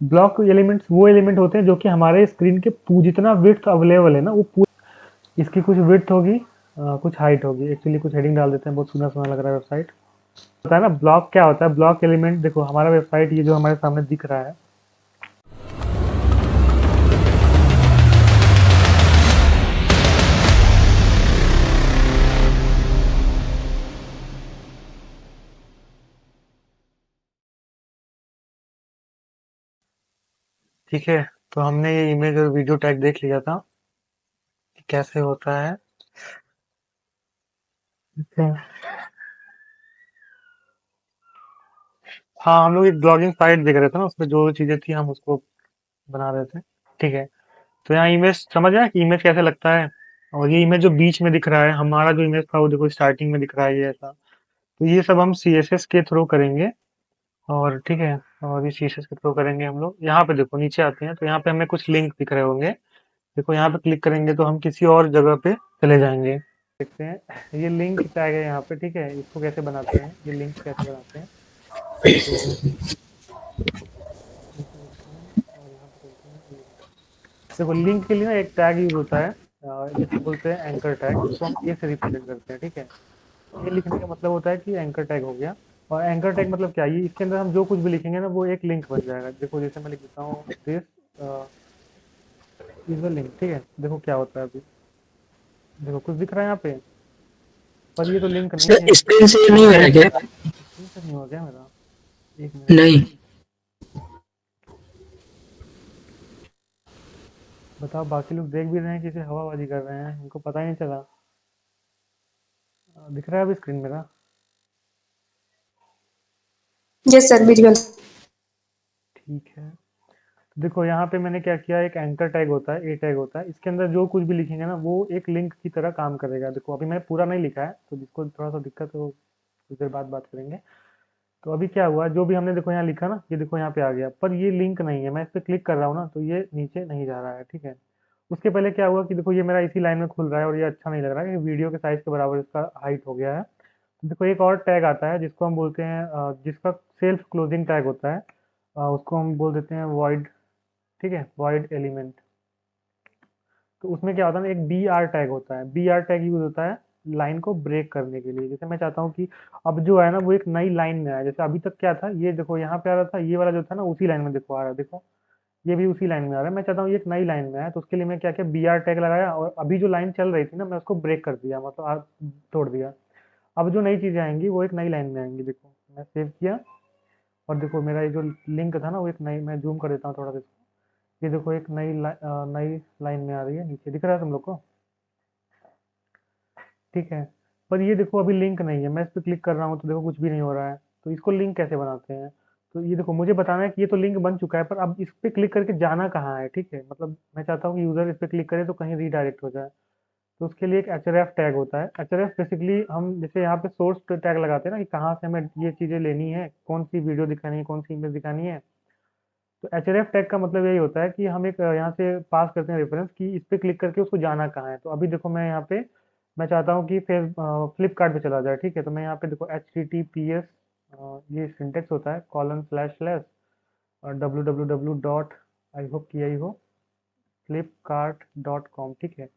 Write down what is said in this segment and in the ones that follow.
Block elements वो element होते हैं जो कि हमारे स्क्रीन के जितना विड्थ अवेलेबल है ना वो इसकी कुछ विड्थ होगी, कुछ हाइट होगी। एक्चुअली कुछ हेडिंग डाल देते हैं, बहुत सुना सुना लग रहा है वेबसाइट। होता है ना ब्लॉक, क्या होता है ब्लॉक एलिमेंट? देखो हमारा वेबसाइट ये जो हमारे सामने दिख रहा है, ठीक है। तो हमने ये इमेज और वीडियो टैग देख लिया था कि कैसे होता है। ठीक है। हाँ, हम लोग एक ब्लॉगिंग साइट देख रहे थे ना, उसमें जो चीजें थी हम उसको बना रहे थे। ठीक है। तो यहाँ इमेज समझ आया कि इमेज कैसे लगता है। और ये इमेज जो बीच में दिख रहा है, हमारा जो इमेज था वो देखो स्टार्टिंग में दिख रहा है ये ऐसा। तो ये सब हम CSS के थ्रू करेंगे। और ठीक है, और ये CSS के थ्रू करेंगे हम लोग। यहाँ पे देखो नीचे आते हैं तो यहाँ पे हमें कुछ लिंक दिख रहे होंगे। देखो यहाँ पे क्लिक करेंगे तो हम किसी और जगह पे चले जाएंगे। देखते हैं ये लिंक टैग है यहाँ पे। ठीक है, इसको कैसे बनाते हैं, ये लिंक कैसे बनाते हैं। तो नीचे देखते हैं और यहाँ पे चलते हैं लिंक। देखो लिंक के लिए ना एक टैग यूज होता है, जिसको बोलते हैं एंकर टैग, जिसको हम ए से रिप्रेजेंट करते हैं। ठीक है, ये लिखने का मतलब होता है कि एंकर टैग हो गया। और एंकर टैग मतलब क्या है, ये इसके अंदर हम जो कुछ भी लिखेंगे ना वो एक लिंक बन जाएगा। देखो जैसे मैं लिख देता हूँ दिस इज अ लिंक। ठीक है, देखो क्या होता है अभी। देखो कुछ दिख रहा है यहाँ पे, पर ये तो लिंक नहीं है। सर स्क्रीन शेयर नहीं हो रहा क्या? स्क्रीन से नहीं हो गया मेरा, एक मिनट। नहीं। बताओ, बाकी लोग देख भी रहे हैं, किसी हवाबाजी कर रहे हैं, इनको पता ही नहीं चला। दिख रहा है अभी स्क्रीन मेरा? Yes sir, visual. ठीक है। तो देखो यहाँ पे मैंने क्या किया, एक एंकर टैग होता है, ए टैग होता है, इसके अंदर जो कुछ भी लिखेंगे ना वो एक लिंक की तरह काम करेगा। देखो अभी मैंने पूरा नहीं लिखा है, तो जिसको थोड़ा सा दिक्कत हो कुछ देर बाद बात करेंगे। तो अभी क्या हुआ, जो भी हमने देखो यहाँ लिखा ना, ये देखो यहाँ पे आ गया, पर ये लिंक नहीं है। मैं इस पे क्लिक कर रहा हूँ ना तो ये नीचे नहीं जा रहा है। ठीक है, उसके पहले क्या हुआ कि देखो ये मेरा इसी लाइन में खुल रहा है और ये अच्छा नहीं लग रहा है, कि वीडियो के साइज के बराबर इसका हाइट हो गया है। तो देखो एक और टैग आता है जिसको हम बोलते हैं, जिसका सेल्फ क्लोजिंग टैग होता है, उसको हम बोल देते हैं वॉइड। ठीक है, वॉइड एलिमेंट। तो उसमें क्या होता है ना, एक BR टैग होता है। BR टैग यूज होता है लाइन को ब्रेक करने के लिए। जैसे मैं चाहता हूँ कि अब जो है ना वो एक नई लाइन में आए। जैसे अभी तक क्या था, ये देखो यहाँ पे आ रहा था, ये वाला जो था ना उसी लाइन में देखो आ रहा है। देखो ये भी उसी लाइन में आ रहा है। मैं चाहता हूँ ये एक नई लाइन में आए, तो उसके लिए मैं क्या किया, BR टैग लगाया और अभी जो लाइन चल रही थी ना मैं उसको ब्रेक कर दिया, मतलब तोड़ दिया। अब जो नई चीजें आएंगी वो एक नई लाइन में आएंगी। देखो मैं सेव किया और देखो मेरा ये जो लिंक था ना वो एक नई, मैं जूम कर देता हूँ थोड़ा सा। ये देखो एक नई लाइन में आ रही है, नीचे दिख रहा है तुम लोग को? ठीक है, पर ये देखो अभी लिंक नहीं है। मैं इस पे क्लिक कर रहा हूँ तो देखो कुछ भी नहीं हो रहा है। तो इसको लिंक कैसे बनाते हैं? तो ये देखो मुझे बताना है कि ये तो लिंक बन चुका है, पर अब इस पे क्लिक करके जाना कहाँ है। ठीक है, मतलब मैं चाहता हूँ कि यूजर इस पे क्लिक करे तो कहीं रीडायरेक्ट हो जाए। तो उसके लिए एक href टैग होता है। href बेसिकली हम जैसे यहाँ पे सोर्स टैग लगाते हैं ना, कि कहाँ से हमें ये चीजें लेनी है, कौन सी वीडियो दिखानी है, कौन सी इमेज दिखानी है। तो href टैग का मतलब यही होता है कि हम एक यहाँ से पास करते हैं रेफरेंस, कि इस पे क्लिक करके उसको जाना कहाँ है। तो अभी देखो मैं यहाँ पे, मैं चाहता हूँ कि फेस फ्लिपकार्ट पे चला जाए। ठीक है, तो मैं यहाँ पे देखो HTTPS, ये सिंटेक्स होता है, :// www. आई होप कि यही हो, flipkart.com। ठीक है,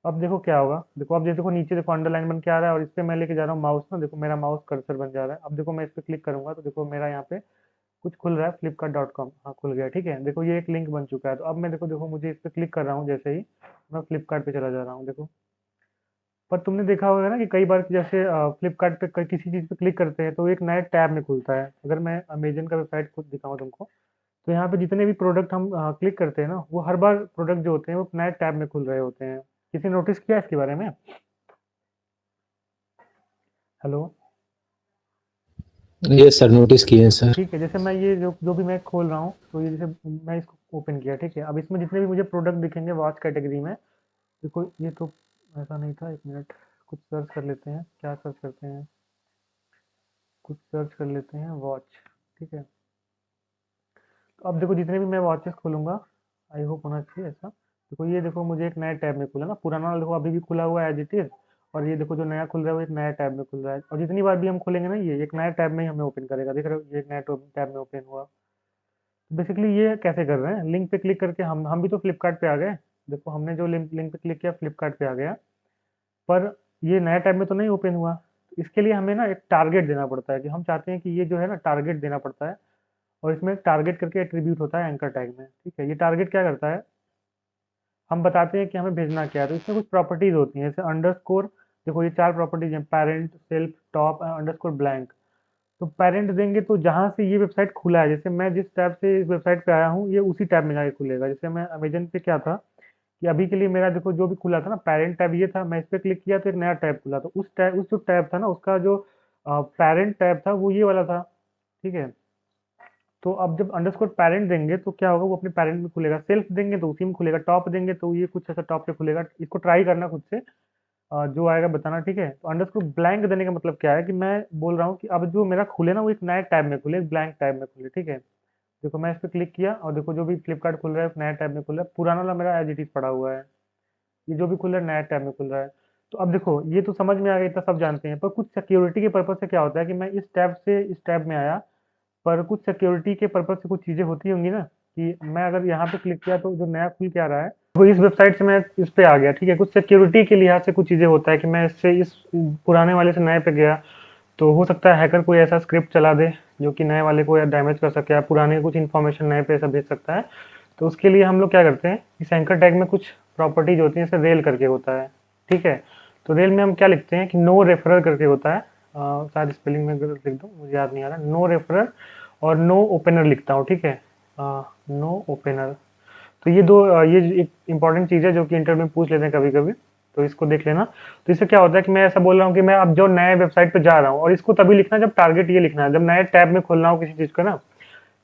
अब देखो क्या होगा। देखो अब ये देखो नीचे देखो अंडरलाइन बन के आ रहा है और इस पे मैं लेके जा रहा हूँ माउस ना, देखो मेरा माउस कर्सर बन जा रहा है। अब देखो मैं इस पे क्लिक करूंगा तो देखो मेरा यहाँ पे कुछ खुल रहा है, flipkart.com। हाँ खुल गया। ठीक है, देखो ये एक लिंक बन चुका है। तो अब मैं देखो देखो मुझे इस पे क्लिक कर रहा हूँ, जैसे ही मैं फ्लिपकार्ट पे चला जा रहा हूँ। देखो, पर तुमने देखा होगा ना कि कई बार जैसे फ्लिपकार्ट पे किसी चीज़ पे क्लिक करते हैं तो एक नया टैब में खुलता है। अगर मैं अमेजन का वेबसाइट खुद दिखाऊँ तुमको, तो यहाँ पे जितने भी प्रोडक्ट हम क्लिक करते हैं ना, वो हर बार प्रोडक्ट जो होते हैं वो नए टैब में खुल रहे होते हैं। किसी ने नोटिस किया इसके बारे में? हेलो? यस सर, नोटिस किए हैं सर। ठीक है, जैसे मैं ये जो जो भी मैं खोल रहा हूँ, तो ये जैसे मैं इसको ओपन किया। ठीक है, अब इसमें जितने भी मुझे प्रोडक्ट दिखेंगे वॉच कैटेगरी में, देखो ये तो ऐसा नहीं था। एक मिनट, कुछ सर्च कर लेते हैं। क्या सर्च करते हैं? कुछ सर्च कर लेते हैं वॉच। ठीक है, तो अब देखो जितने भी मैं वॉचेस खोलूंगा, आई होप होना चाहिए ऐसा। देखो ये देखो मुझे एक नया टैब में खुला ना, पुराना देखो अभी भी खुला हुआ है एज इट इज। और ये देखो जो नया खुल रहा है वो एक नया टैब में खुल रहा है। और जितनी बार भी हम खोलेंगे ना ये एक नया टैब में ही हमें ओपन करेगा। देख रहे हो, ये एक नया टैब में ओपन हुआ। बेसिकली ये कैसे कर रहे हैं, लिंक पे क्लिक करके हम भी तो फ्लिपकार्ट पे आ गए। देखो हमने जो लिंक लिंक पे क्लिक किया फ्लिपकार्ट पे आ गया, पर ये नया टैब में तो नहीं ओपन हुआ। इसके लिए हमें ना एक टारगेट देना पड़ता है कि हम चाहते हैं कि ये जो है ना टारगेट देना पड़ता है, और इसमें टारगेट करके एट्रीब्यूट होता है एंकर टैग में। ठीक है, ये टारगेट क्या करता है, हम बताते हैं कि हमें भेजना क्या है। तो इसमें कुछ प्रॉपर्टीज होती हैं, जैसे अंडरस्कोर। देखो ये 4 प्रॉपर्टीज हैं, parent, self, top, underscore, blank. तो पेरेंट देंगे तो जहाँ से ये वेबसाइट खुला है, जैसे मैं जिस टैब से इस वेबसाइट पे आया हूँ, ये उसी टैब में जाके खुलेगा। जैसे मैं अमेजन पे क्या था कि अभी के लिए मेरा देखो जो भी खुला था ना, पेरेंट टैब ये था, मैं इस पे क्लिक किया तो एक नया टैब खुला। तो उस जो टैब था ना, उसका जो पेरेंट टैब था वो ये वाला था। ठीक है, तो अब जब अंडरस्कोर पेरेंट देंगे तो क्या होगा, वो अपने पेरेंट में खुलेगा। सेल्फ देंगे तो उसी में खुलेगा। टॉप देंगे तो ये कुछ ऐसा टॉप पे खुलेगा। इसको ट्राई करना खुद से, जो आएगा बताना। ठीक है, तो अंडरस्कोर ब्लैंक देने का मतलब क्या है कि मैं बोल रहा हूँ कि अब जो मेरा खुले ना वो एक नए टैब में खुले, एक ब्लैंक टैब में खुले। ठीक है, देखो मैं इस पे क्लिक किया और देखो जो भी फ्लिपकार्ट खुल रहा है नया टैब में खुल रहा है, पुराना वाला मेरा एज इट इज पड़ा हुआ है। ये जो भी खुल रहा है नया टैब में खुल रहा है। तो अब देखो ये तो समझ में आ गया, इतना सब जानते हैं, पर कुछ सिक्योरिटी के पर्पज से क्या होता है कि मैं इस टैब से इस टैब में आया, पर कुछ सिक्योरिटी के पर्पज से कुछ चीज़ें होती होंगी ना, कि मैं अगर यहाँ पे क्लिक किया तो जो नया खुल के आ रहा है वो इस वेबसाइट से मैं इस पे आ गया। ठीक है, कुछ सिक्योरिटी के लिहाज से कुछ चीज़ें होता है कि मैं इससे इस पुराने वाले से नए पे गया, तो हो सकता है हैकर कोई ऐसा स्क्रिप्ट चला दे जो कि नए वाले को या डैमेज कर सके, या पुराने कुछ इन्फॉर्मेशन नए पे ऐसा भेज सकता है। तो उसके लिए हम लोग क्या करते हैं, इस एंकर टैग में कुछ प्रॉपर्टीज होती हैं, जैसे रेल करके होता है। ठीक है, तो रेल में हम क्या लिखते हैं कि नो रेफरर करके होता है। शायद स्पेलिंग में गलत लिख दूँ, मुझे याद नहीं आ रहा। नो रेफरर और नो ओपनर लिखता हूँ। ठीक है, नो ओपनर। तो ये दो ये एक इंपॉर्टेंट चीज़ है जो कि इंटरव्यू में पूछ लेते हैं कभी कभी, तो इसको देख लेना। तो इससे क्या होता है कि मैं ऐसा बोल रहा हूँ कि मैं अब जो नए वेबसाइट पे जा रहा हूँ, और इसको तभी लिखना जब टारगेट ये लिखना है, जब नए टैब में खोलना हो किसी चीज़ का ना,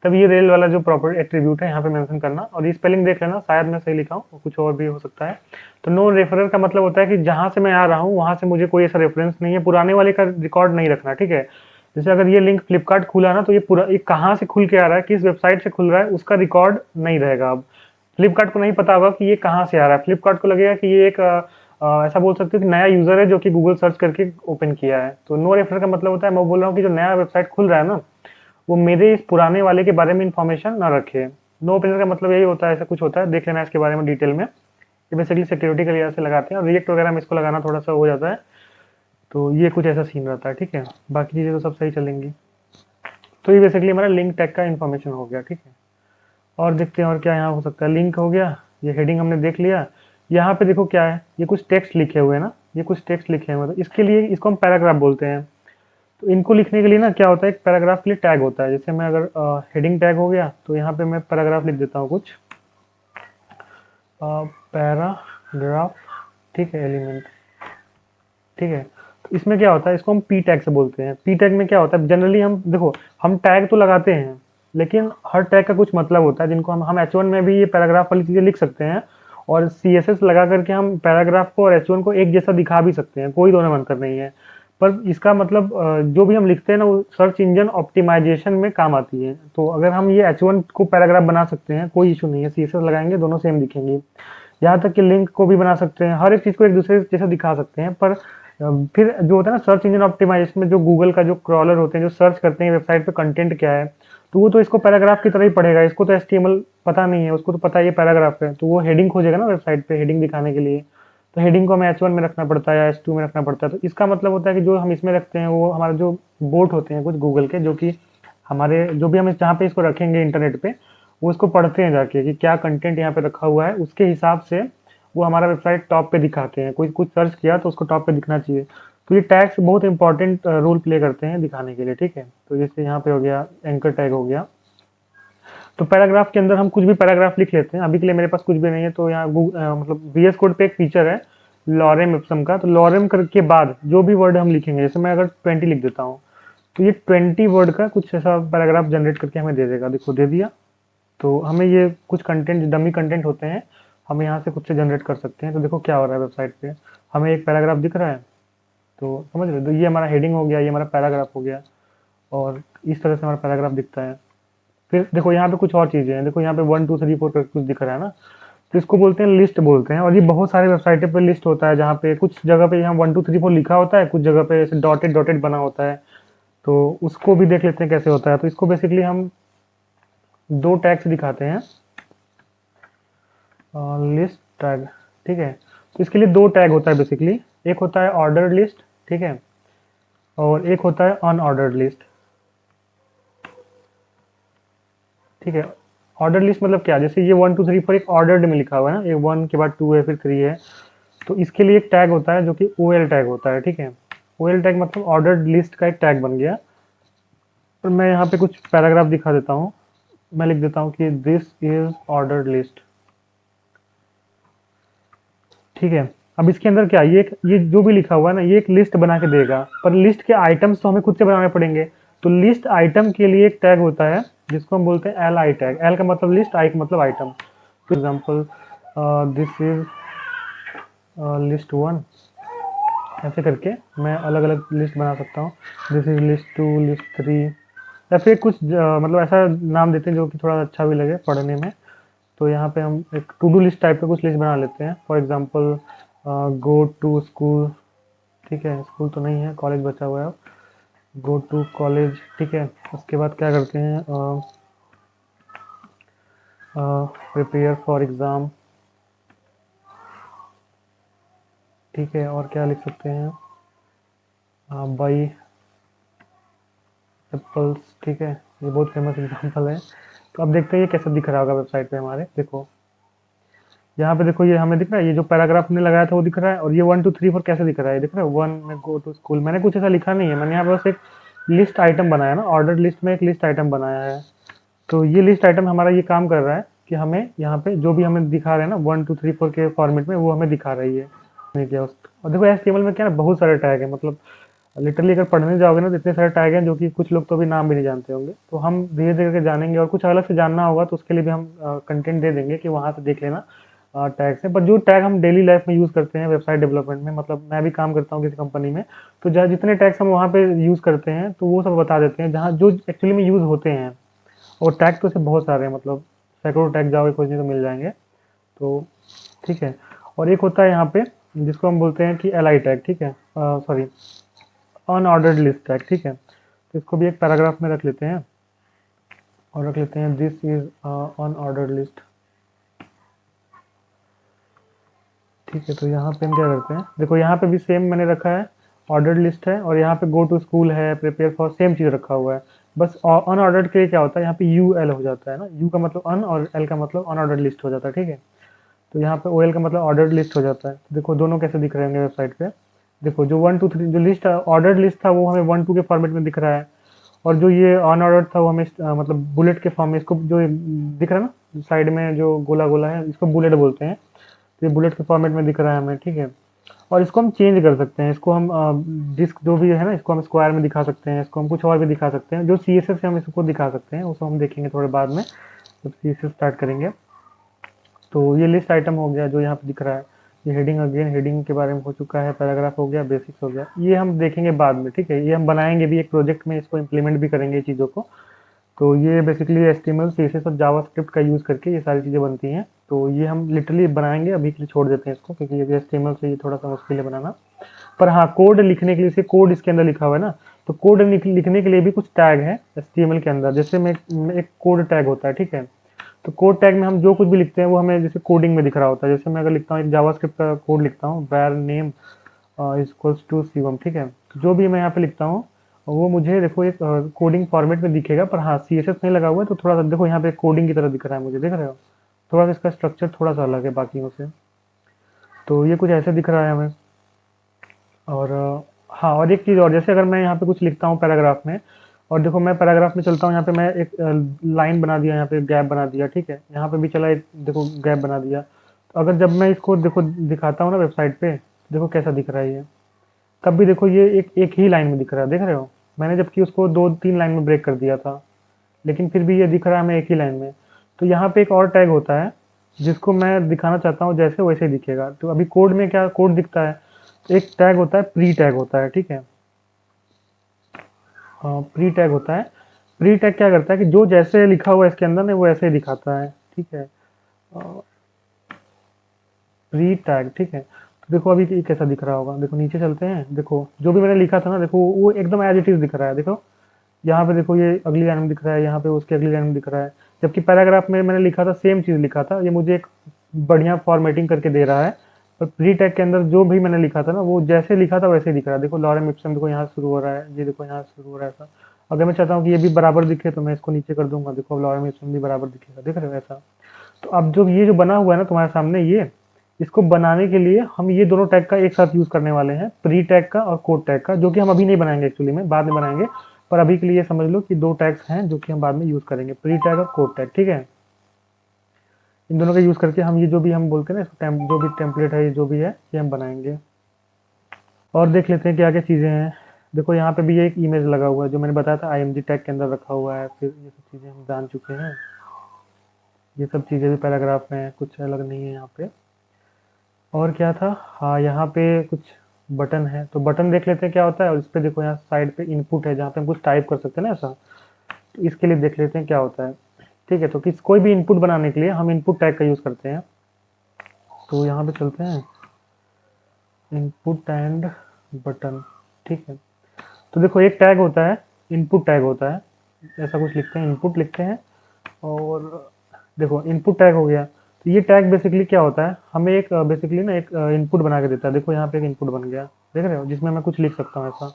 तब ये रेल वाला जो प्रॉपर एट्रीब्यूट है यहाँ पे मेंशन करना। और ये स्पेलिंग देख लेना, शायद मैं सही लिखा हूँ, कुछ और भी हो सकता है। तो नो रेफरर का मतलब होता है कि जहाँ से मैं आ रहा हूँ वहाँ से मुझे कोई ऐसा रेफरेंस नहीं है, पुराने वाले का रिकॉर्ड नहीं रखना। ठीक है, जैसे अगर ये लिंक फ्लिपकार्ट खुला ना, तो ये पूरा ये कहाँ से खुल के आ रहा है, किस वेबसाइट से खुल रहा है, उसका रिकॉर्ड नहीं रहेगा। अब फ्लिपकार्ट को नहीं पता होगा कि ये कहाँ से आ रहा है। फ्लिपकार्ट को लगेगा कि ये एक ऐसा बोल सकते हो कि नया यूजर है जो कि गूगल सर्च करके ओपन किया है। तो नो रेफरर का मतलब होता है, मैं बोल रहा हूँ कि जो नया वेबसाइट खुल रहा है ना, वो मेरे इस पुराने वाले के बारे में इन्फॉर्मेशन ना रखे। नो ओपनर का मतलब यही होता है, ऐसा कुछ होता है, देख लेना इसके बारे में डिटेल में। ये बेसिकली सिक्योरिटी के लिहाज से लगाते हैं, और रिएक्ट वगैरह में इसको लगाना थोड़ा सा हो जाता है। तो ये कुछ ऐसा सीन रहता है। ठीक है, बाकी चीज़ें तो सब सही चलेंगी। तो ये बेसिकली हमारा लिंक टैग का इन्फॉर्मेशन हो गया। ठीक है, और देखते हैं और क्या यहाँ हो सकता है। लिंक हो गया, ये हेडिंग हमने देख लिया। यहाँ पे देखो क्या है, ये कुछ टेक्स्ट लिखे हुए हैं ना, ये कुछ टेक्स्ट लिखे हुए हैं, तो इसके लिए इसको हम पैराग्राफ बोलते हैं। तो इनको लिखने के लिए ना क्या होता है, एक पैराग्राफ के लिए टैग होता है। जैसे मैं अगर हेडिंग टैग हो गया, तो यहाँ पे मैं पैराग्राफ लिख देता हूँ कुछ, पैराग्राफ। ठीक है, एलिमेंट। ठीक है, तो इसमें क्या होता है, इसको हम पी टैग से बोलते हैं। पी टैग में क्या होता है, जनरली हम देखो हम टैग तो लगाते हैं, लेकिन हर टैग का कुछ मतलब होता है, जिनको हम H1 में भी ये पैराग्राफ वाली चीज़ें लिख सकते हैं, और CSS लगा करके हम पैराग्राफ को और H1 को एक जैसा दिखा भी सकते हैं, कोई दोनों अंतर नहीं है। पर इसका मतलब जो भी हम लिखते हैं ना, वो सर्च इंजन ऑप्टिमाइजेशन में काम आती है। तो अगर हम ये H1 को पैराग्राफ बना सकते हैं, कोई इशू नहीं है, CSS लगाएंगे दोनों सेम दिखेंगे। यहाँ तक कि लिंक को भी बना सकते हैं, हर एक चीज़ को एक दूसरे जैसा दिखा सकते हैं। पर फिर जो होता है ना सर्च इंजन ऑप्टिमाइजेशन में, जो गूगल का जो क्रॉलर होते हैं जो सर्च करते हैं वेबसाइट पे कंटेंट क्या है, तो वो तो इसको पैराग्राफ की तरह ही पढ़ेगा। इसको तो HTML पता नहीं है, उसको तो पता है ये पैराग्राफ है, तो वो हेडिंग खोजेगा ना वेबसाइट पे हेडिंग दिखाने के लिए। तो हेडिंग को हमें H1 में रखना पड़ता है या H2 में रखना पड़ता है। तो इसका मतलब होता है कि जो हम इसमें रखते हैं वो हमारा जो बोट होते हैं कुछ गूगल के, जो कि हमारे जो भी हम जहाँ पे इसको रखेंगे इंटरनेट पे, वो इसको पढ़ते हैं जाके कि क्या कंटेंट यहाँ पे रखा हुआ है, उसके हिसाब से वो हमारा वेबसाइट टॉप पे दिखाते हैं। कोई कुछ सर्च किया तो उसको टॉप पे दिखना चाहिए। तो ये टैग्स बहुत इंपॉर्टेंट रोल प्ले करते हैं दिखाने के लिए। ठीक है, तो जैसे यहाँ पे हो गया एंकर टैग हो गया। तो पैराग्राफ के अंदर हम कुछ भी पैराग्राफ लिख लेते हैं। अभी के लिए मेरे पास कुछ भी नहीं है, तो यहाँ मतलब VS कोड पे एक फीचर है लॉरेम इप्सम का। तो लॉरेम के बाद जो भी वर्ड हम लिखेंगे, जैसे मैं अगर 20 लिख देता हूँ, तो ये 20 वर्ड का कुछ ऐसा पैराग्राफ जनरेट करके हमें दे देगा। देखो दे दिया। तो हमें ये कुछ कंटेंट, डमी कंटेंट होते हैं, हम यहाँ से खुद से जनरेट कर सकते हैं। तो देखो क्या हो रहा है वेबसाइट पे, हमें एक पैराग्राफ दिख रहा है, तो समझ रहे हो, तो ये हमारा हेडिंग हो गया, ये हमारा पैराग्राफ हो गया, और इस तरह से हमारा पैराग्राफ दिखता है। फिर देखो यहाँ पे कुछ और चीज़ें हैं, देखो यहाँ पे 1 2 3 4 करके कुछ दिख रहा है ना, तो इसको बोलते हैं लिस्ट बोलते हैं। और ये बहुत सारे वेबसाइट पे लिस्ट होता है, जहाँ पे कुछ जगह पे यहाँ 1 2 3 4 लिखा होता है, कुछ जगह पे ऐसे डॉटेड डॉटेड बना होता है। तो उसको भी देख लेते हैं कैसे होता है। तो इसको बेसिकली हम दो टैग्स दिखाते हैं, लिस्ट टैग, ठीक है। तो इसके लिए दो टैग होता है बेसिकली, एक होता है ऑर्डर्ड लिस्ट, ठीक है, और एक होता है अनऑर्डर्ड लिस्ट, ठीक है। ऑर्डर लिस्ट मतलब क्या, जैसे ये 1 2 3 4 एक ऑर्डर्ड में लिखा हुआ है ना, ये 1 के बाद 2 है फिर 3 है, तो इसके लिए एक टैग होता है जो कि OL टैग होता है, ठीक है। OL टैग मतलब ऑर्डर्ड लिस्ट का एक टैग बन गया। और मैं यहाँ पे कुछ पैराग्राफ दिखा देता हूँ, मैं लिख देता हूँ कि दिस इज ऑर्डर्ड लिस्ट, ठीक है। अब इसके अंदर क्या, ये जो भी लिखा हुआ है ना, ये एक लिस्ट बना के देगा, पर लिस्ट के आइटम्स तो हमें खुद से बनाने पड़ेंगे। तो लिस्ट आइटम के लिए एक टैग होता है जिसको हम बोलते हैं LI टैग। L का मतलब लिस्ट, I का मतलब item. For example this is list 1, ऐसे करके मैं अलग अलग लिस्ट बना सकता हूँ। दिस इज लिस्ट 2, लिस्ट 3, या फिर कुछ मतलब ऐसा नाम देते हैं जो कि थोड़ा अच्छा भी लगे पढ़ने में। तो यहाँ पे हम एक टू डू लिस्ट टाइप का कुछ लिस्ट बना लेते हैं। For example go to school, ठीक है, स्कूल तो नहीं है, कॉलेज बचा हुआ है, गो टू कॉलेज, ठीक है। उसके बाद क्या करते हैं, प्रिपेयर फॉर एग्ज़ाम, ठीक है। और क्या लिख सकते हैं, बाई एप्पल्स, ठीक है, ये बहुत फेमस एग्जांपल है। तो अब देखते हैं ये कैसा दिख रहा होगा वेबसाइट पे हमारे। देखो यहाँ पे, देखो ये हमें दिख रहा है, ये जो पैराग्राफ हमने लगाया था वो दिख रहा है, और ये 1 2 3 4 कैसे दिख रहा है, दिख रहा है 1 में गो टू स्कूल, मैंने कुछ ऐसा लिखा नहीं है, मैंने यहाँ पे बस एक लिस्ट आइटम बनाया ना, ऑर्डर लिस्ट में एक लिस्ट आइटम बनाया है। तो ये लिस्ट आइटम हमारा ये काम कर रहा है कि हमें यहाँ पे जो भी हमें दिखा रहे हैं ना 1 2 3 4 के फॉर्मेट में, वो हमें दिखा रही है। नहीं किया और देखो HTML में क्या ना बहुत सारे टैग है, मतलब लिटरली अगर पढ़ने जाओगे ना तो इतने सारे टैग हैं जो कि कुछ लोग तो अभी नाम भी नहीं जानते होंगे। तो हम धीरे धीरे करके जानेंगे, और कुछ अलग से जानना होगा तो उसके लिए भी हम कंटेंट दे देंगे कि वहाँ से देख लेना टैग से। पर जो टैग हम डेली लाइफ में यूज़ करते हैं वेबसाइट डेवलपमेंट में, मतलब मैं भी काम करता हूँ किसी कंपनी में, तो जहाँ जितने टैग्स हम वहाँ पे यूज़ करते हैं तो वो सब बता देते हैं, जहाँ जो एक्चुअली में यूज़ होते हैं। और टैग तो ऐसे बहुत सारे हैं, मतलब सैकड़ों टैग जाओगे खोजने तो मिल जाएंगे। तो ठीक है। और एक होता है यहाँ पे जिसको हम बोलते हैं कि LI टैग, ठीक है, सॉरी अनऑर्डर्ड लिस्ट टैग, ठीक है। तो इसको भी एक पैराग्राफ में रख लेते हैं, और रख लेते हैं दिस इज अनऑर्डर्ड लिस्ट, ठीक है। तो यहाँ पे हम क्या करते हैं, देखो यहाँ पे भी सेम मैंने रखा है, ऑर्डर्ड लिस्ट है, और यहाँ पे गो टू स्कूल है, प्रिपेयर फॉर, सेम चीज़ रखा हुआ है। बस अनऑर्डर्ड के लिए क्या होता है, यहाँ पे UL हो जाता है ना, U का मतलब अन और L का मतलब अनऑर्डर्ड लिस्ट हो जाता है, ठीक है। तो यहाँ पे OL का मतलब ऑर्डर्ड लिस्ट हो जाता है। तो देखो दोनों कैसे दिख रहे होंगे वेबसाइट पे। देखो जो 1 2 3 जो लिस्ट ऑर्डर्ड लिस्ट था वो हमें 1 2 के फॉर्मेट में दिख रहा है, और जो ये अनऑर्डर्ड था वो हमें मतलब बुलेट के फॉर्म में, इसको जो दिख रहा है ना साइड में जो गोला गोला है, इसको बुलेट बोलते हैं। तो ये बुलेट के फॉर्मेट में दिख रहा है हमें, ठीक है। और इसको हम चेंज कर सकते हैं, इसको हम डिस्क जो भी है ना, इसको हम स्क्वायर में दिखा सकते हैं, इसको हम कुछ और भी दिखा सकते हैं। जो CSS से हम इसको दिखा सकते हैं उसको हम देखेंगे थोड़े बाद में जब CSS स्टार्ट करेंगे। तो ये लिस्ट आइटम हो गया जो यहाँ पे दिख रहा है। ये हेडिंग, अगेन हेडिंग के बारे में हो चुका है, पैराग्राफ हो गया, बेसिक्स हो गया, ये हम देखेंगे बाद में, ठीक है। ये हम बनाएंगे भी एक प्रोजेक्ट में, इसको इम्प्लीमेंट भी करेंगे चीज़ों को। तो ये बेसिकली HTML CSS और जावास्क्रिप्ट का यूज़ करके ये सारी चीज़ें बनती हैं। तो ये हम लिटरली बनाएंगे, अभी के लिए छोड़ देते हैं इसको, क्योंकि ये HTML से ये थोड़ा सा मुश्किल है बनाना। पर हाँ, कोड लिखने के लिए, इसे कोड इसके अंदर लिखा हुआ है ना, तो कोड लिखने के लिए भी कुछ टैग है HTML के अंदर। जैसे में एक कोड टैग होता है, ठीक है। तो कोड टैग में हम जो कुछ भी लिखते हैं वो हमें जैसे कोडिंग में दिख रहा होता है। जैसे मैं अगर लिखता हूँ एक जावास्क्रिप्ट का कोड लिखता हूँ, var name equals to Shivam, ठीक है। तो जो भी मैं यहाँ पे लिखता हूँ वो मुझे देखो एक कोडिंग फॉर्मेट में दिखेगा। पर हाँ, CSS नहीं लगा हुआ है तो थोड़ा सा देखो यहाँ पे कोडिंग की तरह दिख रहा है मुझे, देख रहे हो, थोड़ा सा इसका स्ट्रक्चर थोड़ा सा अलग है बाकियों से। तो ये कुछ ऐसे दिख रहा है हमें। और हाँ, और एक चीज़ और, जैसे अगर मैं यहाँ पे कुछ लिखता हूँ पैराग्राफ में, और देखो मैं पैराग्राफ में चलता हूँ, यहाँ पे मैं एक लाइन बना दिया, यहाँ पे गैप बना दिया, ठीक है। यहाँ पे भी चला एक, देखो गैप बना दिया। तो अगर जब मैं इसको देखो दिखाता हूँ ना वेबसाइट पे, देखो कैसा दिख रहा है ये, तब भी देखो ये एक ही लाइन में दिख रहा है, देख रहे हो। मैंने जबकि उसको 2 3 लाइन में ब्रेक कर दिया था, लेकिन फिर भी ये दिख रहा है हमें एक ही लाइन में। तो यहाँ पे एक और टैग होता है जिसको मैं दिखाना चाहता हूँ, जैसे वैसे ही दिखेगा। तो अभी कोड में क्या कोड दिखता है, एक टैग होता है प्री टैग होता है, ठीक है। प्री टैग होता है, प्री टैग क्या करता है कि जो जैसे लिखा हुआ है इसके अंदर ना वो ऐसे ही दिखाता है, ठीक है। प्री टैग, ठीक है। तो देखो अभी ये कैसा दिख रहा होगा, देखो नीचे चलते हैं, देखो जो भी मैंने लिखा था ना, देखो वो एकदम एज इट इज दिख रहा है। देखो यहाँ पे देखो ये अगली लाइन में दिख रहा है, यहाँ पे उसके अगली लाइन में दिख रहा है। जबकि पैराग्राफ में मैंने लिखा था सेम चीज़ लिखा था, ये मुझे एक बढ़िया फॉर्मेटिंग करके दे रहा है। पर प्री टैग के अंदर जो भी मैंने लिखा था ना, वो जैसे लिखा था वैसे ही दिख रहा है। देखो लॉरेम इप्सम देखो यहाँ शुरू हो रहा है, ये देखो यहाँ शुरू हो रहा है ऐसा। अगर मैं चाहता हूँ कि ये भी बराबर दिखे तो मैं इसको नीचे कर दूंगा, देखो अब लॉरेम इप्सम भी बराबर दिखेगा, देख रहे हो ऐसा। तो अब जो ये जो बना हुआ है ना तुम्हारे सामने, ये इसको बनाने के लिए हम ये दोनों टैग का एक साथ यूज करने वाले हैं, प्री टैग का और कोड टैग का, जो कि हम अभी नहीं बनाएंगे एक्चुअली में, बाद में बनाएंगे। पर अभी के लिए समझ लो कि दो टैग्स हैं जो कि हम बाद में यूज करेंगे, प्री टैग और कोड टैग, ठीक है। इन दोनों का यूज करके हम ये जो भी हम बोलते हैं ना, इसको जो भी टेम्पलेट है, ये जो भी है ये हम बनाएंगे। और देख लेते हैं क्या क्या चीज़ें हैं। देखो यहाँ पे भी ये एक इमेज लगा हुआ है, जो मैंने बताया था IMG टैग के अंदर रखा हुआ है। फिर ये सब चीज़ें हम जान चुके हैं, ये सब चीज़ें भी पैराग्राफ में है, कुछ अलग नहीं है यहाँ पे। और क्या था, हाँ यहाँ पे कुछ बटन है, तो बटन देख लेते हैं क्या होता है। और इस पे देखो यहाँ साइड पे इनपुट है, जहाँ पे हम कुछ टाइप कर सकते हैं ना ऐसा। तो इसके लिए देख लेते हैं क्या होता है, ठीक है। तो कोई भी इनपुट बनाने के लिए हम इनपुट टैग का यूज़ करते हैं। तो यहाँ पे चलते हैं, इनपुट एंड बटन, ठीक है। तो देखो एक टैग होता है, इनपुट टैग होता है, ऐसा कुछ लिखते हैं, इनपुट लिखते हैं। और देखो इनपुट टैग हो गया। तो ये टैग बेसिकली क्या होता है, हमें एक बेसिकली ना एक इनपुट बना के देता है। देखो यहाँ पे एक इनपुट बन गया, देख रहे हो, जिसमें मैं कुछ लिख सकता हूँ ऐसा।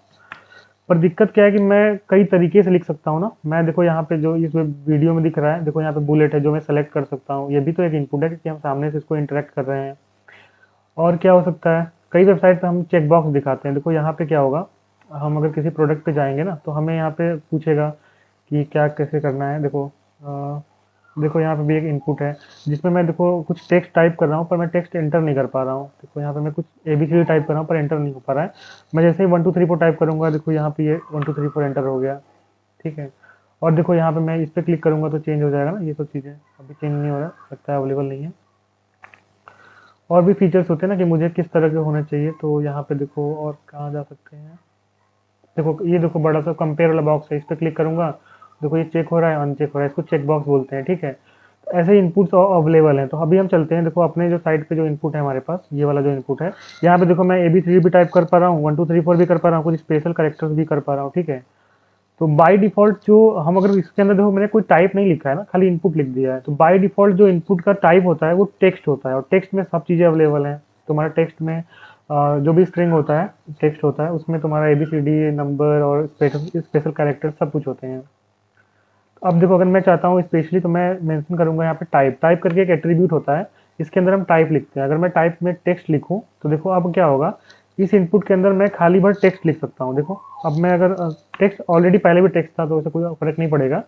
पर दिक्कत क्या है कि मैं कई तरीके से लिख सकता हूँ ना। मैं देखो यहाँ पे जो इस वीडियो में दिख रहा है, देखो यहाँ पे बुलेट है जो मैं सेलेक्ट कर सकता हूँ, ये भी तो एक इनपुट है क्योंकि हम सामने से इसको इंटरेक्ट कर रहे हैं। और क्या हो सकता है, कई वेबसाइट पे हम चेक बॉक्स दिखाते हैं। देखो यहाँ पे क्या होगा, हम अगर किसी प्रोडक्ट पे जाएंगे ना, तो हमें यहाँ पे पूछेगा कि क्या कैसे करना है। देखो देखो यहाँ पे भी एक इनपुट है, जिसमें मैं देखो कुछ टेक्स्ट टाइप कर रहा हूँ, पर मैं टेक्स्ट एंटर नहीं कर पा रहा हूँ। देखो यहाँ पे मैं कुछ ABCD टाइप कर रहा हूँ, पर एंटर नहीं हो पा रहा है। मैं जैसे ही 1 2 3 4 टाइप करूँगा, देखो यहाँ पे ये 1 2 3 4 एंटर हो गया, ठीक है। और देखो यहाँ पे मैं इस पर क्लिक करूँगा तो चेंज हो जाएगा ना, ये सब चीज़ें अभी चेंज नहीं हो रहा है, लगता है अवेलेबल नहीं है। और भी फीचर्स होते हैं ना कि मुझे किस तरह के होने चाहिए, तो यहाँ पे देखो और कहाँ जा सकते हैं। देखो ये देखो बड़ा सा कंपेयर वाला बॉक्स है, इस पर क्लिक करूंगा, देखो ये चेक हो रहा है, अनचेक हो रहा है, इसको चेक बॉक्स बोलते हैं, ठीक है। तो ऐसे इनपुट्स अवेलेबल हैं। तो अभी हम चलते हैं, देखो अपने जो साइड पे जो इनपुट है हमारे पास, ये वाला जो इनपुट है, यहाँ पे देखो मैं ABCD भी टाइप कर पा रहा हूँ, 1 2 3 4 भी कर पा रहा हूँ, कुछ स्पेशल करेक्टर्स भी कर पा रहा हूँ, ठीक है। तो बाय डिफ़ॉल्ट जो हम अगर इसके अंदर देखो मैंने कोई टाइप नहीं लिखा है ना, खाली इनपुट लिख दिया है। तो बाय डिफ़ॉल्ट जो इनपुट का टाइप होता है वो टेक्स्ट होता है, और टेक्स्ट में सब चीज़ें अवेलेबल हैं। तुम्हारा टेक्स्ट में जो भी स्ट्रिंग होता है, टेक्स्ट होता है, उसमें तुम्हारा ABCD नंबर और स्पेशल स्पेशल कैरेक्टर सब कुछ होते हैं। तो अब देखो अगर मैं चाहता हूँ स्पेशली, तो मैं मेंशन करूँगा यहाँ पे टाइप। टाइप करके एक एट्रीब्यूट होता है, इसके अंदर हम टाइप लिखते हैं। अगर मैं टाइप में टेक्स्ट लिखूँ, तो देखो अब क्या होगा, इस इनपुट के अंदर मैं खाली भर टेक्स्ट लिख सकता हूँ। देखो अब मैं अगर टेक्स्ट ऑलरेडी पहले भी टेक्स्ट था, तो ऐसा कोई फर्क नहीं पड़ेगा।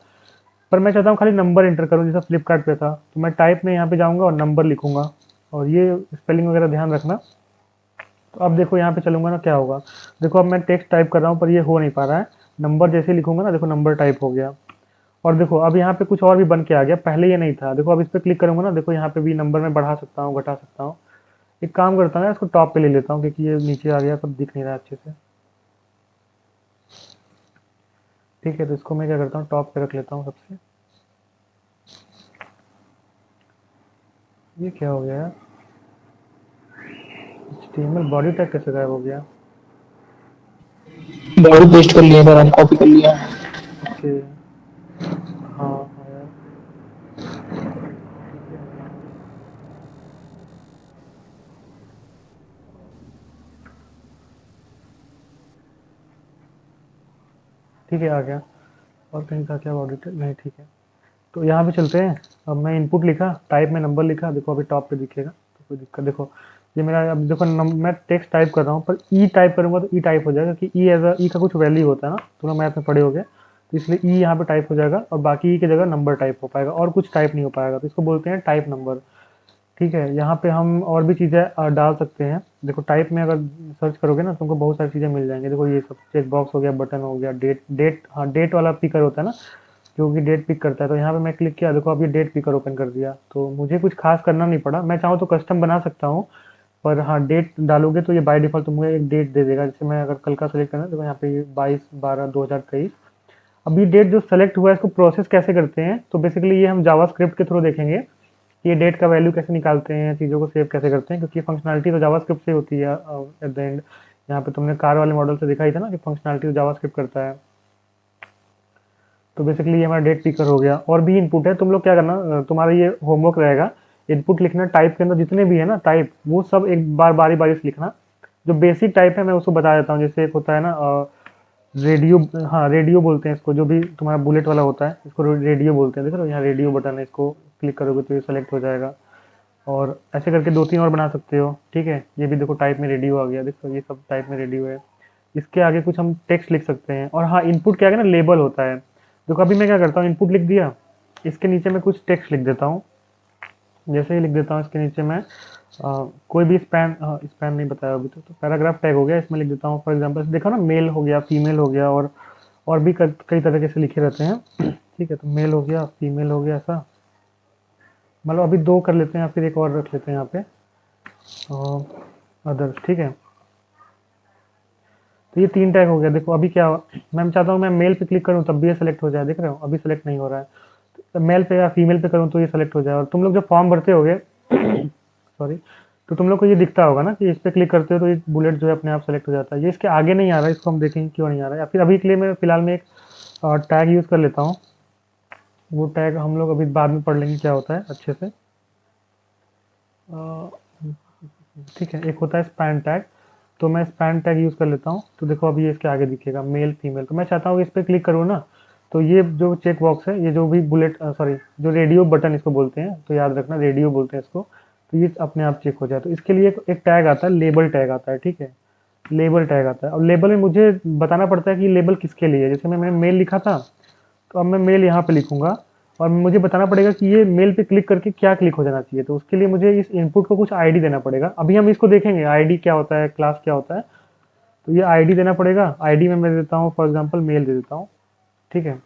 पर मैं चाहता हूँ खाली नंबर एंटर करूँ, जैसा फ्लिपकार्ट पे था, तो मैं टाइप में यहाँ पे जाऊँगा और नंबर लिखूंगा। और ये स्पेलिंग वगैरह ध्यान रखना। तो अब देखो यहाँ पे चलूंगा ना, क्या होगा, देखो अब मैं टेक्स्ट टाइप कर रहा हूँ पर ये हो नहीं पा रहा है। नंबर जैसे लिखूंगा ना, देखो नंबर टाइप हो गया। और देखो अब यहाँ पे कुछ और भी बन के आ गया, पहले ये नहीं था। देखो अब इस पर क्लिक करूंगा ना, देखो यहाँ पे भी नंबर में बढ़ा सकता हूँ, घटा सकता हूँ। एक काम करता हूँ, इसको टॉप पे ले लेता हूँ क्योंकि ये नीचे आ गया, सब दिख नहीं रहा अच्छे से, ठीक है। तो इसको मैं क्या करता हूँ, टॉप पे रख लेता हूँ सबसे। ये क्या हो गया यार, HTML बॉडी टैग कैसे गायब हो गया। बॉडी पेस्ट कर लिया सर, हम कॉपी कर लिया। ओके, हाँ हाँ यार, ठीक है हाँ। ठीक है आ गया। और कहीं था क्या बॉडी टैग, नहीं, ठीक है। तो यहाँ पे चलते हैं। अब मैं इनपुट लिखा, टाइप में नंबर लिखा, देखो अभी टॉप पे दिखेगा, तो कोई दिक्कत, देखो ये मेरा, अब देखो मैं टेक्स्ट टाइप कर रहा हूँ, पर ई टाइप करूँगा तो ई टाइप हो जाएगा, क्योंकि ई एज ई का कुछ वैल्यू होता है ना, थोड़ा मैथ में पढ़े हो गए। तो इसलिए ई यहाँ पे टाइप हो जाएगा, और बाकी ई की जगह नंबर टाइप हो पाएगा, और कुछ टाइप नहीं हो पाएगा। तो इसको बोलते हैं टाइप नंबर, ठीक है। यहाँ पे हम और भी चीज़ें डाल सकते हैं। देखो टाइप में अगर सर्च करोगे ना, तुमको बहुत सारी चीज़ें मिल जाएंगी। देखो ये सब चेक बॉक्स हो गया, बटन हो गया, डेट डेट, हाँ डेट वाला पिकर होता है ना, जो कि डेट पिक करता है। तो यहाँ पे मैं क्लिक किया, देखो अब ये डेट पिकर ओपन कर दिया, तो मुझे कुछ खास करना नहीं पड़ा। मैं चाहूँ तो कस्टम बना सकता हूँ, पर हाँ डेट डालोगे तो ये बाय डिफ़ॉल्ट तुमको एक डेट दे देगा। जैसे मैं अगर कल का सेलेक्ट करना है, तो यहाँ पे ये 22/12/2023। अब ये डेट जो सेलेक्ट हुआ है, इसको प्रोसेस कैसे करते हैं, तो बेसिकली ये हम जावास्क्रिप्ट के थ्रू देखेंगे कि ये डेट का वैल्यू कैसे निकालते हैं, चीज़ों को सेव कैसे करते हैं, क्योंकि फंक्शनैलिटी तो जावास्क्रिप्ट से होती है एट द एंड। यहाँ पे तुमने कार वाले मॉडल से दिखाई था ना कि फंक्शनैलिटी तो जावास्क्रिप्ट करता है। तो बेसिकली ये हमारा डेट पिकर हो गया। और भी इनपुट है, तुम लोग क्या करना, तुम्हारा ये होमवर्क रहेगा, इनपुट लिखना, टाइप के अंदर जितने भी है ना टाइप, वो सब एक बार बारी बारी से लिखना। जो बेसिक टाइप है मैं उसको बता देता हूँ। जैसे एक होता है ना रेडियो, हाँ रेडियो बोलते हैं इसको, जो भी तुम्हारा बुलेट वाला होता है इसको रेडियो बोलते हैं। देख रहे हो यहाँ रेडियो बटन है, इसको क्लिक करोगे तो ये सेलेक्ट हो जाएगा। और ऐसे करके 2-3 और बना सकते हो, ठीक है। ये भी देखो टाइप में रेडियो आ गया, देखो ये सब टाइप में रेडियो है। इसके आगे कुछ हम टेक्स्ट लिख सकते हैं। और हाँ, इनपुट क्या है ना, लेबल होता है। देखो अभी मैं क्या करता हूँ, इनपुट लिख दिया, इसके नीचे मैं कुछ टेक्स्ट लिख देता हूँ। जैसे ही लिख देता हूँ इसके नीचे मैं कोई भी स्पैन, स्पैन नहीं बताया अभी तो पैराग्राफ टैग हो गया, इसमें लिख देता हूँ। फॉर एग्जांपल देखो ना, मेल हो गया, फीमेल हो गया, और भी कई तरीके से लिखे रहते हैं। ठीक है, तो मेल हो गया, फीमेल हो गया, ऐसा मतलब अभी 2 कर लेते हैं या फिर एक और रख लेते हैं यहाँ पे, अदर्स, ठीक है। तो ये 3 टैग हो गया। देखो अभी क्या हुआ, मैं चाहता हूँ मैं मेल पे क्लिक करूँ तब भी ये सेलेक्ट हो जाए, देख रहे हो अभी सेलेक्ट नहीं हो रहा है। तो मेल पे या फीमेल पे करूँ तो ये सेलेक्ट हो जाए। और तुम लोग जब फॉर्म भरते होगे सॉरी, तो तुम लोग को ये दिखता होगा ना कि इस पे क्लिक करते हो तो ये बुलेट जो है अपने आप सेलेक्ट हो जाता है। ये इसके आगे नहीं आ रहा है, इसको हम देखेंगे क्यों नहीं आ रहा है। या फिर अभी के लिए मैं फिलहाल में एक टैग यूज़ कर लेता हूँ। वो टैग हम लोग अभी बाद में पढ़ लेंगे क्या होता है अच्छे से। अ, ठीक है, एक होता है स्पैन टैग, तो मैं स्पैन टैग यूज़ कर लेता हूँ। तो देखो अभी ये इसके आगे दिखेगा मेल फीमेल, तो मैं चाहता हूँ कि इस पर क्लिक करूँ ना, तो ये जो चेक बॉक्स है, ये जो भी बुलेट, सॉरी जो रेडियो बटन इसको बोलते हैं, तो याद रखना रेडियो बोलते हैं इसको, तो ये अपने आप चेक हो जाए। तो इसके लिए एक टैग आता है, लेबल टैग आता है, ठीक है। लेबल टैग आता है, और लेबल में मुझे बताना पड़ता है कि लेबल किसके लिए है। जैसे मैंने मेल लिखा था, तो अब मैं मेल यहाँ पे लिखूंगा, और मुझे बताना पड़ेगा कि ये मेल पे क्लिक करके क्या क्लिक हो जाना चाहिए। तो उसके लिए मुझे इस इनपुट को कुछ आईडी देना पड़ेगा। अभी हम इसको देखेंगे आईडी क्या होता है, क्लास क्या होता है। तो ये आईडी देना पड़ेगा। आईडी में मैं देता हूँ फॉर एग्जांपल मेल दे देता हूँ, ठीक है।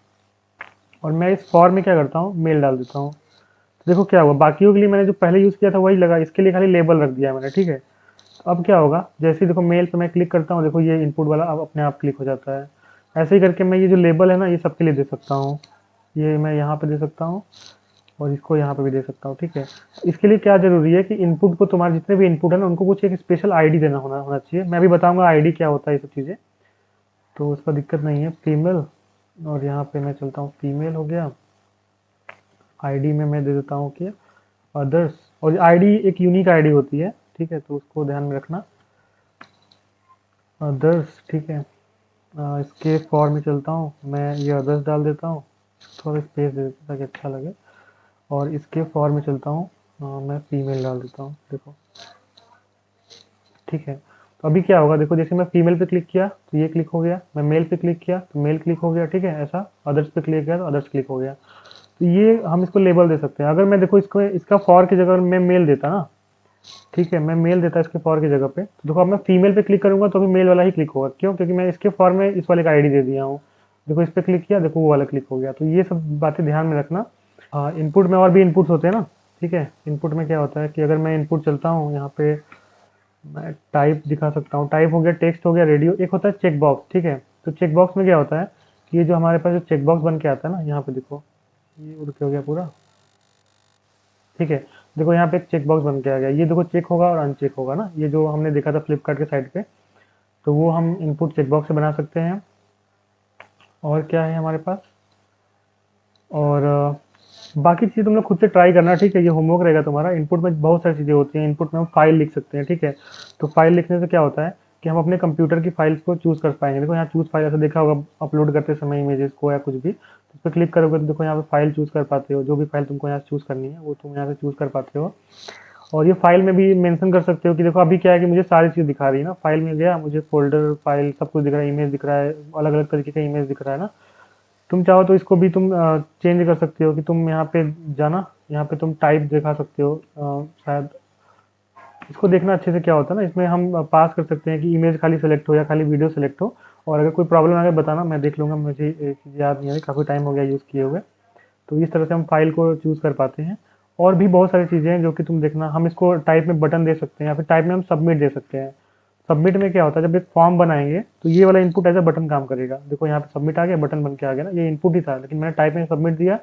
और मैं इस फॉर में क्या करता हूँ, मेल डाल देता हूँ। तो देखो क्या हुआ, बाकियों के लिए मैंने जो पहले यूज़ किया था वही लगा, इसके लिए खाली लेबल रख दिया मैंने, ठीक है। तो अब क्या होगा, जैसे ही देखो मेल पे मैं क्लिक करता हूँ, देखो ये इनपुट वाला अब अपने आप क्लिक हो जाता है। ऐसे ही करके मैं ये जो लेबल है ना, ये सबके लिए दे सकता हूँ। ये मैं यहाँ पे दे सकता हूँ, और इसको यहाँ पे भी दे सकता हूँ, ठीक है। इसके लिए क्या ज़रूरी है कि इनपुट को, तुम्हारे जितने भी इनपुट है ना, उनको कुछ एक स्पेशल आईडी देना होना चाहिए। मैं भी बताऊँगा आईडी क्या होता है, ये सब चीज़ें, तो उसका दिक्कत नहीं है। फीमेल, और यहाँ पे मैं चलता हूँ, फीमेल हो गया। आईडी में मैं दे देता हूँ कि अदर्स, और आईडी एक यूनिक आईडी होती है, ठीक है, तो उसको ध्यान में रखना, अदर्स, ठीक है। इसके फॉर में चलता हूँ, मैं ये अदर्स डाल देता हूँ, थोड़ा स्पेस दे देता ताकि अच्छा लगे। और इसके फॉर में चलता हूँ, मैं फीमेल डाल देता हूँ, देखो, ठीक है। तो अभी क्या होगा, देखो जैसे मैं फीमेल पे क्लिक किया तो ये क्लिक हो गया, मैं मेल पे क्लिक किया तो मेल क्लिक हो गया, ठीक है। ऐसा अदर्स पे क्लिक किया तो अदर्स क्लिक हो गया। तो ये हम इसको लेबल दे सकते हैं। अगर मैं देखो इसको, इसका फॉर की जगह मैं मेल देता ना, ठीक है, मैं मेल देता इसके फॉर की जगह पे, तो देखो अब मैं फीमेल पे क्लिक करूंगा तो अभी मेल वाला ही क्लिक होगा। क्यों? क्योंकि मैं इसके फॉर में इस वाले का आईडी दे दिया हूँ। देखो इस पे क्लिक किया, देखो वो वाला क्लिक हो गया। तो ये सब बातें ध्यान में रखना। इनपुट में और भी इनपुट्स होते हैं ना, ठीक है। इनपुट में क्या होता है कि अगर मैं इनपुट चलता हूँ यहाँ पे, मैं टाइप दिखा सकता हूँ। टाइप हो गया, टेक्स्ट हो गया, रेडियो। एक होता है चेक बॉक्स, ठीक है। तो चेक बॉक्स में क्या होता है कि ये जो हमारे पास जो चेक बॉक्स बन के आता है ना, यहाँ पे देखो, ये उड़ के हो गया पूरा, ठीक है। देखो यहाँ पे एक चेक बॉक्स बन के आ गया। ये देखो चेक होगा और अनचेक होगा ना, ये जो हमने देखा था फ्लिपकार्ट के साइड पे, तो वो हम इनपुट चेक बॉक्स से बना सकते हैं। और क्या है हमारे पास, और बाकी चीज़ तुम लोग खुद से ट्राई करना, ठीक है। ये होमवर्क रहेगा तुम्हारा। इनपुट में बहुत सारी चीज़ें होती हैं। इनपुट में हम फाइल लिख सकते हैं, ठीक है। तो फाइल लिखने से क्या होता है कि हम अपने कंप्यूटर की फाइल्स को चूज़ कर पाएंगे। देखो यहाँ चूज़ फाइल ऐसा देखा होगा अपलोड करते समय इमेजेस को या कुछ भी, तो उस पर क्लिक करोगे तो देखो यहाँ पे फाइल चूज़ कर पाते हो। जो भी फाइल तुमको यहाँ से चूज़ करनी है वो तुम यहाँ से चूज़ कर पाते हो। और ये फाइल में भी मेंशन कर सकते हो कि देखो अभी क्या है कि मुझे सारी चीज़ दिखा रही है ना, फाइल में गया, मुझे फोल्डर फाइल सब कुछ दिख रहा है, इमेज दिख रहा है, अलग अलग तरीके का इमेज दिख रहा है ना। तुम चाहो तो इसको भी तुम चेंज कर सकते हो कि तुम यहाँ पे जाना, यहाँ पे तुम टाइप दिखा सकते हो। शायद इसको देखना अच्छे से क्या होता है ना, इसमें हम पास कर सकते हैं कि इमेज खाली सेलेक्ट हो या खाली वीडियो सेलेक्ट हो। और अगर कोई प्रॉब्लम आगे बताना, मैं देख लूंगा, मुझे ये चीज़ याद नहीं है, काफ़ी टाइम हो गया यूज़ किए हुए। तो इस तरह से हम फाइल को चूज़ कर पाते हैं। और भी बहुत सारी चीज़ें हैं जो कि तुम देखना। हम इसको टाइप में बटन दे सकते हैं, या फिर टाइप में हम सबमिट दे सकते हैं। सबमिट में क्या होता है, जब एक फॉर्म बनाएंगे तो ये वाला इनपुट एज अ बटन काम करेगा। देखो यहाँ पे सबमिट आ गया, बटन बन के आ गया ना, ये इनपुट ही था लेकिन मैंने टाइप में सबमिट दिया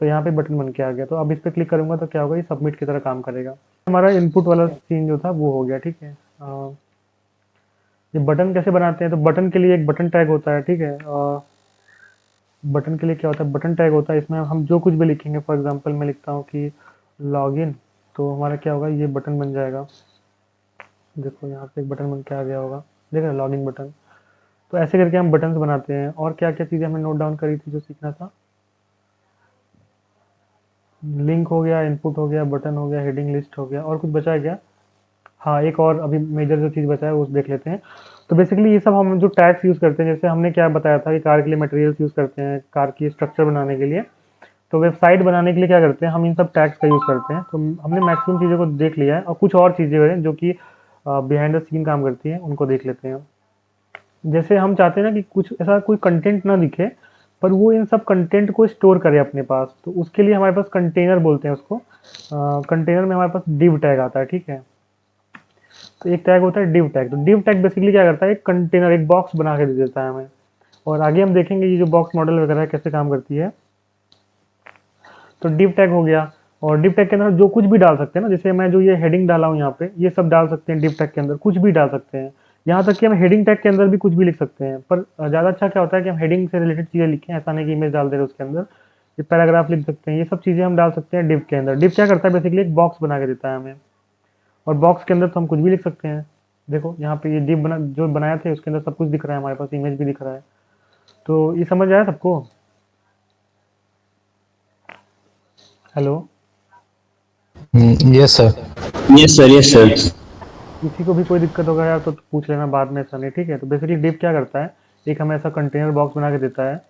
तो यहाँ पे बटन बन के आ गया। तो अब इस पर क्लिक करूंगा तो क्या होगा, ये सबमिट की तरह काम करेगा। हमारा इनपुट वाला सीन जो था वो हो गया, ठीक है। ये बटन कैसे बनाते हैं, तो बटन के लिए एक बटन टैग होता है, ठीक है। बटन के लिए क्या होता है, बटन टैग होता है, इसमें हम जो कुछ भी लिखेंगे, फॉर एग्जांपल मैं लिखता हूँ कि लॉगिन, तो हमारा क्या होगा, ये बटन बन जाएगा। देखो यहाँ पे एक बटन बन के आ गया होगा, देख रहे लॉगिन बटन। तो ऐसे करके हम बटन्स बनाते हैं। और क्या क्या चीज़ें हमने नोट डाउन करी थी जो सीखना था, लिंक हो गया, इनपुट हो गया, बटन हो गया, हेडिंग लिस्ट हो गया, और कुछ बचा है क्या? हाँ, एक और अभी मेजर जो चीज़ बचा है वो देख लेते हैं। तो बेसिकली ये सब हम जो टैग्स यूज़ करते हैं, जैसे हमने क्या बताया था कि कार के लिए मटेरियल्स यूज़ करते हैं, कार की स्ट्रक्चर बनाने के लिए। तो वेबसाइट बनाने के लिए क्या करते हैं, हम इन सब टैग्स का यूज़ करते हैं। तो हमने मैक्सिमम चीज़ों को देख लिया है, और कुछ और चीज़ें हैं जो कि बिहाइंड द सीन काम करती हैं, उनको देख लेते हैं। जैसे हम चाहते हैं ना कि कुछ ऐसा कोई कंटेंट ना दिखे, पर वो इन सब कंटेंट को स्टोर करे अपने पास, तो उसके लिए हमारे पास कंटेनर बोलते हैं उसको। कंटेनर में हमारे पास डिव टैग आता है, ठीक है। तो एक टैग होता है डिव टैग। तो डिव टैग बेसिकली क्या करता है, एक कंटेनर, एक बॉक्स बना के दे देता है हमें। और आगे हम देखेंगे ये जो बॉक्स मॉडल वगैरह है कैसे काम करती है। तो डिव टैग हो गया, और डिव टैग के अंदर जो कुछ भी डाल सकते हैं ना, जैसे मैं जो ये हेडिंग डाला हूँ यहाँ पे, ये सब डाल सकते हैं डिव टैग के अंदर, कुछ भी डाल सकते हैं। यहाँ तक कि हम हेडिंग टैग के अंदर भी कुछ भी लिख सकते हैं, पर ज़्यादा अच्छा क्या होता है कि हम हेडिंग से रिलेटेड चीज़ें लिखें, ऐसा नहीं कि इमेज डाल दे रहे उसके अंदर। ये पैराग्राफ लिख सकते हैं, ये सब चीज़ें हम डाल सकते हैं डिव के अंदर। डिव क्या करता है, बेसिकली एक बॉक्स बना के देता है हमें, और बॉक्स के अंदर तो हम कुछ भी लिख सकते हैं। देखो यहाँ पे ये डिव बना जो बनाया थे उसके अंदर सब कुछ दिख रहा है, हमारे पास इमेज भी दिख रहा है। तो ये समझ आया सबको? Hello? Yes sir. Yes sir, yes sir. किसी को भी कोई दिक्कत होगा यार तो पूछ लेना बाद में, ऐसा नहीं, ठीक है। तो बेसिकली डिव क्या करता है, एक हमें ऐसा कंटेनर बॉक्स बना के देता है।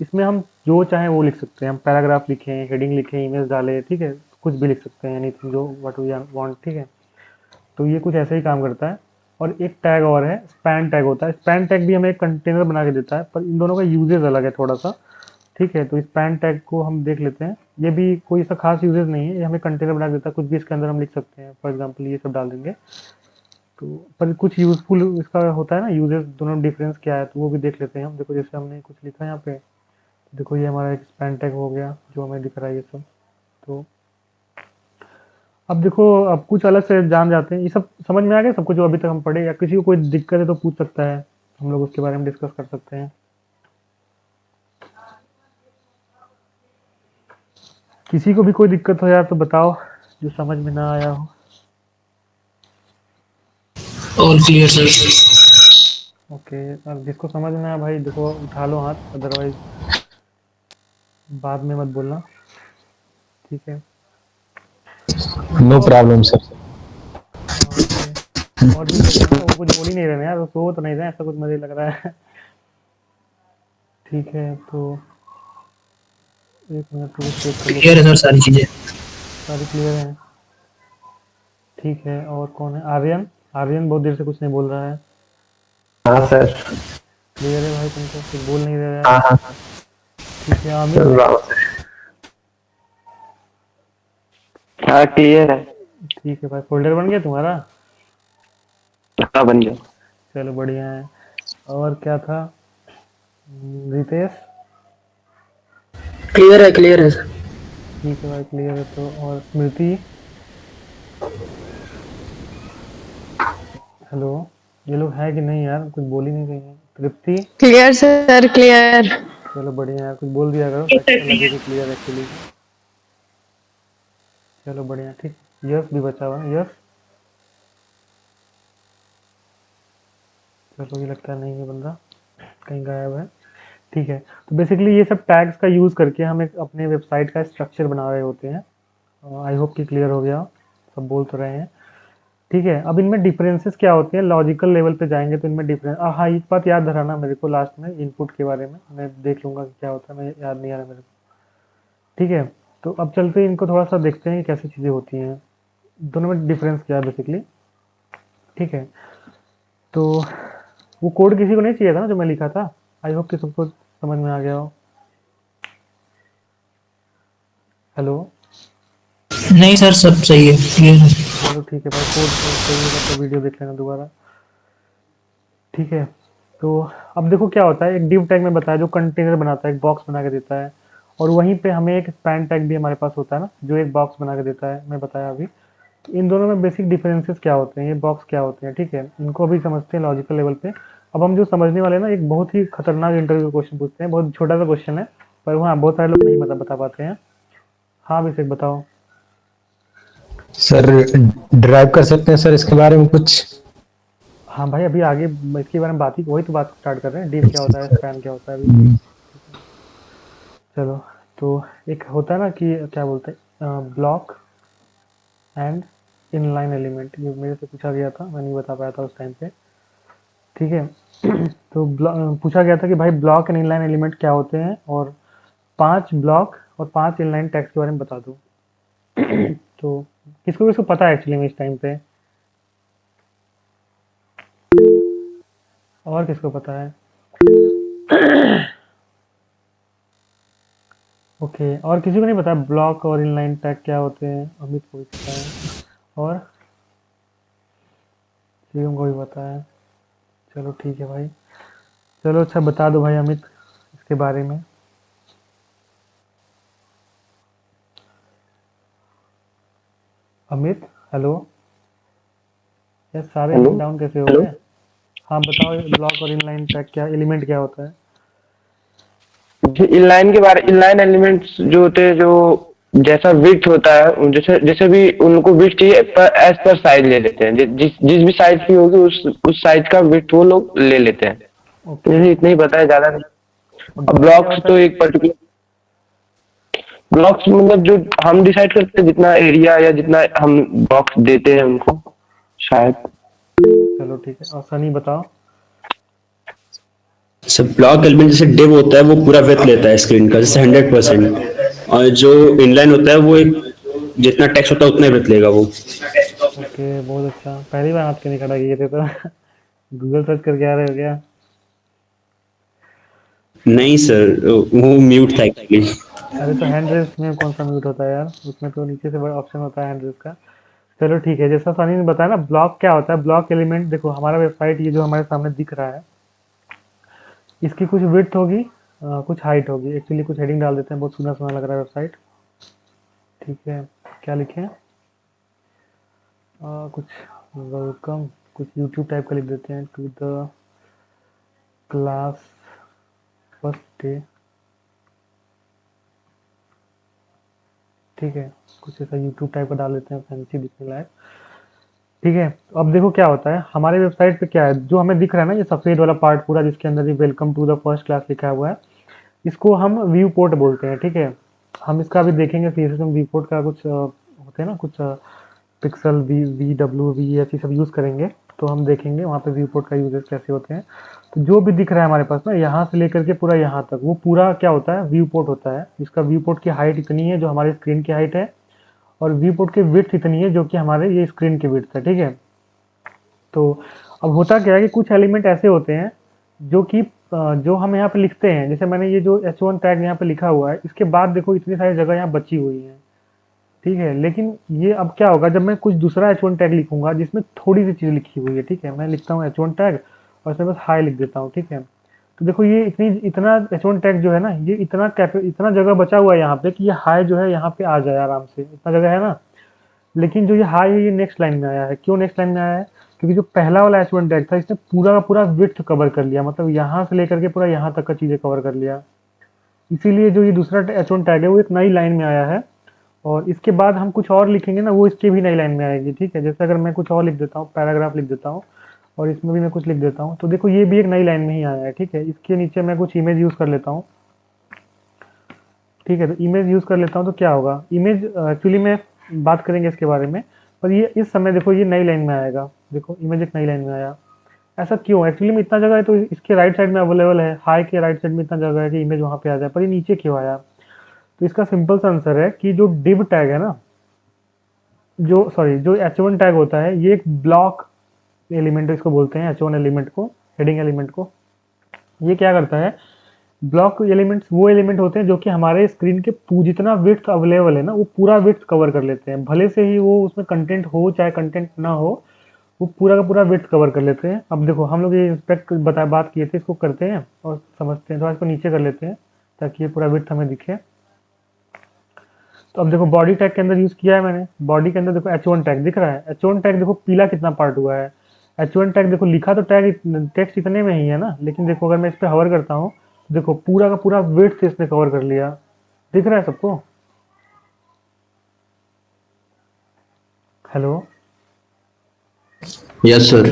इसमें हम जो चाहें वो लिख सकते हैं, हम पैराग्राफ लिखें, हेडिंग लिखें, इमेज डालें, ठीक है, कुछ भी लिख सकते हैं, एनीथिंग जो व्हाट वी वांट, ठीक है। तो ये कुछ ऐसे ही काम करता है। और एक टैग और है, स्पैन टैग होता है। स्पैन टैग भी हमें एक कंटेनर बना के देता है, पर इन दोनों का यूजेज अलग है थोड़ा सा, ठीक है। तो स्पैन टैग को हम देख लेते हैं। ये भी कोई सा खास यूजेज नहीं है, ये हमें कंटेनर बना के देता है, कुछ भी इसके अंदर हम लिख सकते हैं, फॉर एग्जाम्पल ये सब डाल देंगे। तो पर कुछ यूज़फुल इसका होता है ना, यूजेस दोनों डिफरेंस क्या है, तो वो भी देख लेते हैं हम। देखो जैसे हमने कुछ लिखा है यहाँ पे, देखो ये हमारा एक स्पैन टैग हो गया जो हमें दिख रहा है ये सब। तो अब देखो, अब कुछ अलग से जान जाते हैं। ये सब समझ में आ गया सबको जो अभी तक हम पढ़े, या किसी को कोई दिक्कत है तो पूछ सकता है, हम लोग उसके बारे में डिस्कस कर सकते हैं। किसी को भी कोई दिक्कत हो यार तो बताओ, जो समझ में ना आया हो। All clear sir. ओके, अब जिसको समझ में आया भाई देखो उठा लो हाथ, अदरवाइज बाद में मत बोलना, ठीक है। नो और प्रॉब्लम सर। ओके, और भी कोई है? वो कुछ बोल ही नहीं रहे ना यार, वो सो तो नहीं रहे, ऐसा कुछ मुझे लग रहा है। ठीक है, तो एक मिनट रुको, चेक कर क्लियर लेते है हैं। सर सारी चीजें। सारी क्लियर है? ठीक है, और कौन है? आर्यन। आर्यन बहुत देर से कुछ नहीं बोल रहा है। हाँ सर। क्लियर है भाई? तुमको कुछ बोल नहीं रहे यार। हाँ हाँ। ठीक है, आमिर। चल रहा हूँ सर। हाँ क्लियर है। ठीक है भाई, फोल्डर बन गया तुम्हारा? हाँ बन गया। चलो बढ़िया है। और क्या था? रितेश। क्लियर है सर। ठीक है भाई, क्लियर है तो। और स्मृति। हेलो? ये लोग है कि नहीं यार, कुछ बोल ही नहीं रही है। तृप्ति। Clear sir, clear. चलो बढ़िया है यार, कुछ बोल दिया करो ताकि ऐसा लगे कि क्लियर एक्चुअली। चलो बढ़िया, ठीक। यश भी बचा हुआ है, यश। चलो ये लगता है नहीं है बंदा, कहीं गायब है। ठीक है, तो बेसिकली ये सब टैग्स का यूज़ करके हम एक अपने वेबसाइट का स्ट्रक्चर बना रहे होते हैं। आई होप कि क्लियर हो गया, सब बोल तो रहे हैं। ठीक है, अब इनमें डिफरेंसेस क्या होते हैं, लॉजिकल लेवल पे जाएंगे तो इनमें डिफरेंस, हाँ एक बात याद धराना मेरे को, लास्ट में इनपुट के बारे में मैं देख लूंगा कि क्या होता है, मैं याद नहीं आ रहा मेरे को। ठीक है, तो अब चलते हैं इनको थोड़ा सा देखते हैं कि कैसी चीज़ें होती हैं, दोनों में डिफरेंस क्या है बेसिकली। ठीक है, तो वो कोड किसी को नहीं चाहिए था ना जो मैं लिखा था? आई होप कि सबको समझ में आ गया हो। हेलो? नहीं सर, सब सही है, क्लियर है। चलो ठीक है भाई, कोड सही होगा तो वीडियो देख लेना दोबारा। ठीक है, तो अब देखो क्या होता है, एक डिव टैग में बताया जो कंटेनर बनाता है, एक बॉक्स बना के देता है। और वहीं पे हमें एक स्पैन टैग भी हमारे पास होता है ना, जो एक बॉक्स बना के देता है, मैं बताया अभी। तो इन दोनों में बेसिक डिफरेंसेस क्या होते हैं, ये बॉक्स क्या होते हैं, ठीक है, इनको अभी समझते हैं लॉजिकल लेवल पे। अब हम जो समझने वाले हैं ना, एक बहुत ही खतरनाक इंटरव्यू क्वेश्चन पूछते हैं, बहुत छोटा सा क्वेश्चन है, पर वहाँ बहुत सारे लोग नहीं बता पाते हैं। हाँ अभिषेक बताओ। सर ड्राइव कर सकते हैं सर इसके बारे में कुछ? हाँ भाई अभी आगे इसके बारे में बात ही, वही तो बात स्टार्ट कर रहे हैं, डिव क्या होता है, अच्छा स्पैन क्या होता है अभी। हम्म, चलो, तो एक होता है ना कि क्या बोलते हैं, ब्लॉक एंड इनलाइन एलिमेंट, ये मेरे से पूछा गया था, मैं नहीं बता पाया था उस टाइम पे। ठीक है। तो पूछा गया था कि भाई ब्लॉक एंड इनलाइन एलिमेंट क्या होते हैं, और 5 ब्लॉक और 5 इनलाइन टैग्स के बारे में बता दो। तो किसको किसको पता है एक्चुअली में इस टाइम पे, और किसको पता है? ओके, और किसी को नहीं पता ब्लॉक और इनलाइन टैग क्या होते हैं? अमित को भी पता है, और शिवम को भी पता है। चलो ठीक है भाई, चलो अच्छा बता दो भाई अमित इसके बारे में। अमित हेलो, यार सारे हेलो। अमित डाउन कैसे हो गए? हाँ बताओ, ब्लॉक और इनलाइन टैग क्या, एलिमेंट क्या होता है? इनलाइन के बारे, इनलाइन एलिमेंट्स जो होते हैं, जो जैसा विड्थ होता है, जैसे जैसे भी उनको विड्थ चाहिए पर एज पर साइज ले लेते हैं, जिस जिस भी साइज की होगी उस साइज का विड्थ वो लोग ले लेते हैं। ओके, मुझे इतना ही पता है, ज्यादा नहीं। और अब ब्लॉक क्या ब्लॉक्स होता तो है? एक पर्टिकुलर, ब्लॉक्स मतलब जो हम डिसाइड करते हैं, जितना एरिया या जितना हम बॉक्स देते हैं उनको, शायद। चलो ठीक है, और सनी बताओ। सर ब्लॉक एलिमेंट जैसे डिव होता है वो पूरा विड्थ लेता है स्क्रीन का, जैसे 100%। और जो इनलाइन होता है वो एक जितना टेक्स्ट होता है उतना विड्थ लेगा वो। ओके बहुत अच्छा, पहली बार हाथ के नहीं खड़ा किए थे तो। गूगल सर्च करके आ रहे हो क्या? नहीं सर, वो म्यूट था एक्चुअली। अरे तो हैंड रेस में कौन सा म्यूट होता है यार, उसमें तो नीचे से बड़ा ऑप्शन होता है हैंड रेस का। चलो ठीक है, जैसा सनी ने बताया ना, ब्लॉक क्या होता है, ब्लॉक एलिमेंट देखो हमारा वेबसाइट ये जो हमारे सामने दिख रहा है, इसकी कुछ विड्थ होगी, कुछ हाइट होगी। एक्चुअली कुछ हेडिंग डाल देते हैं, बहुत सुना सुना लग रहा है वेबसाइट। ठीक है, क्या लिखें? कुछ वेलकम, कुछ यूट्यूब टाइप का लिख देते हैं, to the class first day. ठीक है, कुछ ऐसा यूट्यूब टाइप का डाल देते हैं, फैंसी दिखने लायक। ठीक है, तो अब देखो क्या होता है हमारे वेबसाइट पे, क्या है जो हमें दिख रहा है ना, ये सफ़ेद वाला पार्ट पूरा, जिसके अंदर ये welcome to the first class लिखा हुआ है, इसको हम व्यू पोर्ट बोलते हैं। ठीक है, हम इसका अभी देखेंगे, सीएसएस में व्यू पोर्ट का कुछ होते हैं ना, कुछ पिक्सल वी ऐसी सब यूज़ करेंगे, तो हम देखेंगे वहाँ पे व्यू पोर्ट का यूजेस कैसे होते हैं। तो जो भी दिख रहा है हमारे पास ना, यहाँ से लेकर के पूरा यहाँ तक, वो पूरा क्या होता है, व्यू पोर्ट होता है। इसका व्यू पोर्ट की हाइट इतनी है जो हमारी स्क्रीन की हाइट है, और व्यू पोर्ट की विड्थ इतनी है जो कि हमारे ये स्क्रीन की विड्थ है। ठीक है, तो अब होता क्या है कि कुछ एलिमेंट ऐसे होते हैं जो कि जो हम यहाँ पे लिखते हैं, जैसे मैंने ये जो H1 टैग यहाँ पे लिखा हुआ है, इसके बाद देखो इतनी सारी जगह यहाँ बची हुई है। ठीक है, लेकिन ये अब क्या होगा जब मैं कुछ दूसरा H1 टैग लिखूंगा जिसमें थोड़ी सी चीज़ लिखी हुई है। ठीक है, मैं लिखता हूँ H1 टैग और इसमें बस हाई लिख देता हूँ। ठीक है, तो देखो ये इतना H1 टैग जो है ना, ये इतना जगह बचा हुआ है यहाँ पे कि ये हाई जो है यहाँ पे आ जाए आराम से, इतना जगह है ना। लेकिन जो ये हाई है, ये नेक्स्ट लाइन में आया है। क्यों नेक्स्ट लाइन में आया है? क्योंकि जो पहला वाला H1 टैग था, इसने पूरा का पूरा विड्थ कवर कर लिया, मतलब यहाँ से लेकर के पूरा यहाँ तक का चीज़ें कवर कर लिया। इसीलिए जो ये दूसरा H1 टैग है वो एक नई लाइन में आया है, और इसके बाद हम कुछ और लिखेंगे ना, वो इसके भी नई लाइन में आएगी। ठीक है, जैसे अगर मैं कुछ और लिख देता हूँ, पैराग्राफ लिख देता हूँ, और इसमें भी मैं कुछ लिख देता हूँ, तो देखो ये भी एक नई लाइन में ही आया है। ठीक है, इसके नीचे मैं कुछ इमेज यूज़ कर लेता हूँ। ठीक है, तो इमेज यूज़ कर लेता हूँ, तो क्या होगा, इमेज एक्चुअली में बात करेंगे इसके बारे में, पर ये इस समय देखो ये नई लाइन में आएगा। देखो इमेज एक नई लाइन में आया, ऐसा क्यों? एक्चुअली में इतना जगह है तो इसके राइट साइड में अवेलेबल है, हाई के राइट साइड में इतना जगह है कि इमेज वहाँ पे आ जाए, पर ये नीचे क्यों आया? तो इसका सिंपल सा आंसर है कि जो डिव टैग है ना, जो H1 टैग होता है, ये एक ब्लॉक एलिमेंट इसको बोलते हैं, H1 एलिमेंट को, हेडिंग एलिमेंट को। ये क्या करता है, ब्लॉक एलिमेंट्स वो एलिमेंट होते हैं जो कि हमारे स्क्रीन के जितना विड्थ अवेलेबल है ना, वो पूरा विड्थ कवर कर लेते हैं, भले से ही वो उसमें कंटेंट हो चाहे कंटेंट ना हो, वो पूरा का पूरा विड्थ कवर कर लेते हैं। अब देखो हम लोग ये इंस्पेक्ट बात किए थे, इसको करते हैं और समझते हैं, थोड़ा इसको नीचे कर लेते हैं ताकि ये पूरा विड्थ हमें दिखे। तो अब देखो बॉडी टैग के अंदर यूज़ किया है मैंने, बॉडी के अंदर देखो H1 टैग दिख रहा है। H1 टैग देखो पीला कितना पार्ट हुआ है, H1 टैग देखो लिखा तो टैग टेक्स्ट इतने में ही है ना, लेकिन देखो अगर मैं इस पे हवर करता हूँ, देखो पूरा का पूरा विड्थ इसने कवर कर लिया। दिख रहा है सबको? हेलो? Yes sir.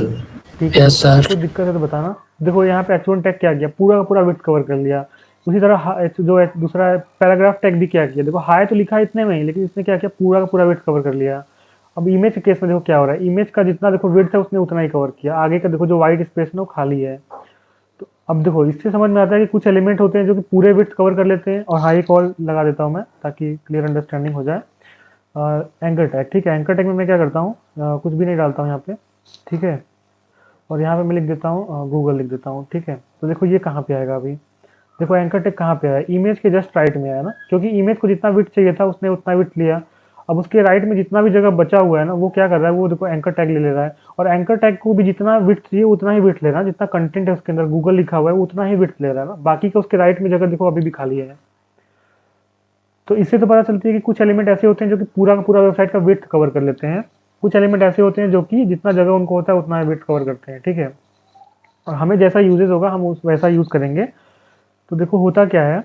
ठीक है, यस तो सर। कोई दिक्कत है तो बताना। देखो यहाँ पे H1 टैग क्या किया, पूरा का पूरा विड्थ कवर कर लिया। उसी तरह दूसरा पैराग्राफ टैग भी क्या किया, देखो हाई तो लिखा है इतने में ही, लेकिन इसने क्या किया, पूरा का पूरा विड्थ कवर कर लिया। अब इमेज के केस में देखो क्या हो रहा है, इमेज का जितना देखो विड्थ है उसने उतना ही कवर किया, आगे का देखो जो व्हाइट स्पेस है वो खाली है। तो अब देखो इससे समझ में आता है कि कुछ एलिमेंट होते हैं जो कि पूरे विड्थ कवर कर लेते हैं। और हाँ, एक और लगा देता हूँ मैं ताकि क्लियर अंडरस्टैंडिंग हो जाए। एंकर टैग, ठीक है, एंकर टैग में मैं क्या करता हूँ, कुछ भी नहीं डालता हूँ यहाँ पे, ठीक है। और यहाँ पे मैं लिख देता हूँ गूगल लिख देता हूँ, ठीक है। तो देखो ये कहाँ पे आएगा अभी, देखो एंकर टैग कहाँ पे आया, इमेज के जस्ट राइट में आया ना, क्योंकि इमेज को जितना विड्थ चाहिए था उसने उतना विड्थ लिया। अब उसके राइट में जितना भी जगह बचा हुआ है ना, वो क्या कर रहा है, वो देखो एंकर टैग ले रहा है। और एंकर टैग को भी जितना विड्थ चाहिए उतना ही विड्थ ले रहा है, जितना कंटेंट है उसके अंदर गूगल लिखा हुआ है उतना ही विड्थ ले रहा है ना, बाकी का उसके राइट में जगह देखो अभी भी खाली है। तो इससे तो पता चलती है कि कुछ एलिमेंट ऐसे होते हैं जो कि पूरा का पूरा वेबसाइट का विड्थ कवर कर लेते हैं। कुछ एलिमेंट ऐसे होते हैं जो कि जितना जगह उनको होता है उतना ही विड्थ कवर करते हैं, ठीक है। और हमें जैसा यूजेस होगा हम उस वैसा यूज करेंगे। तो देखो होता क्या है,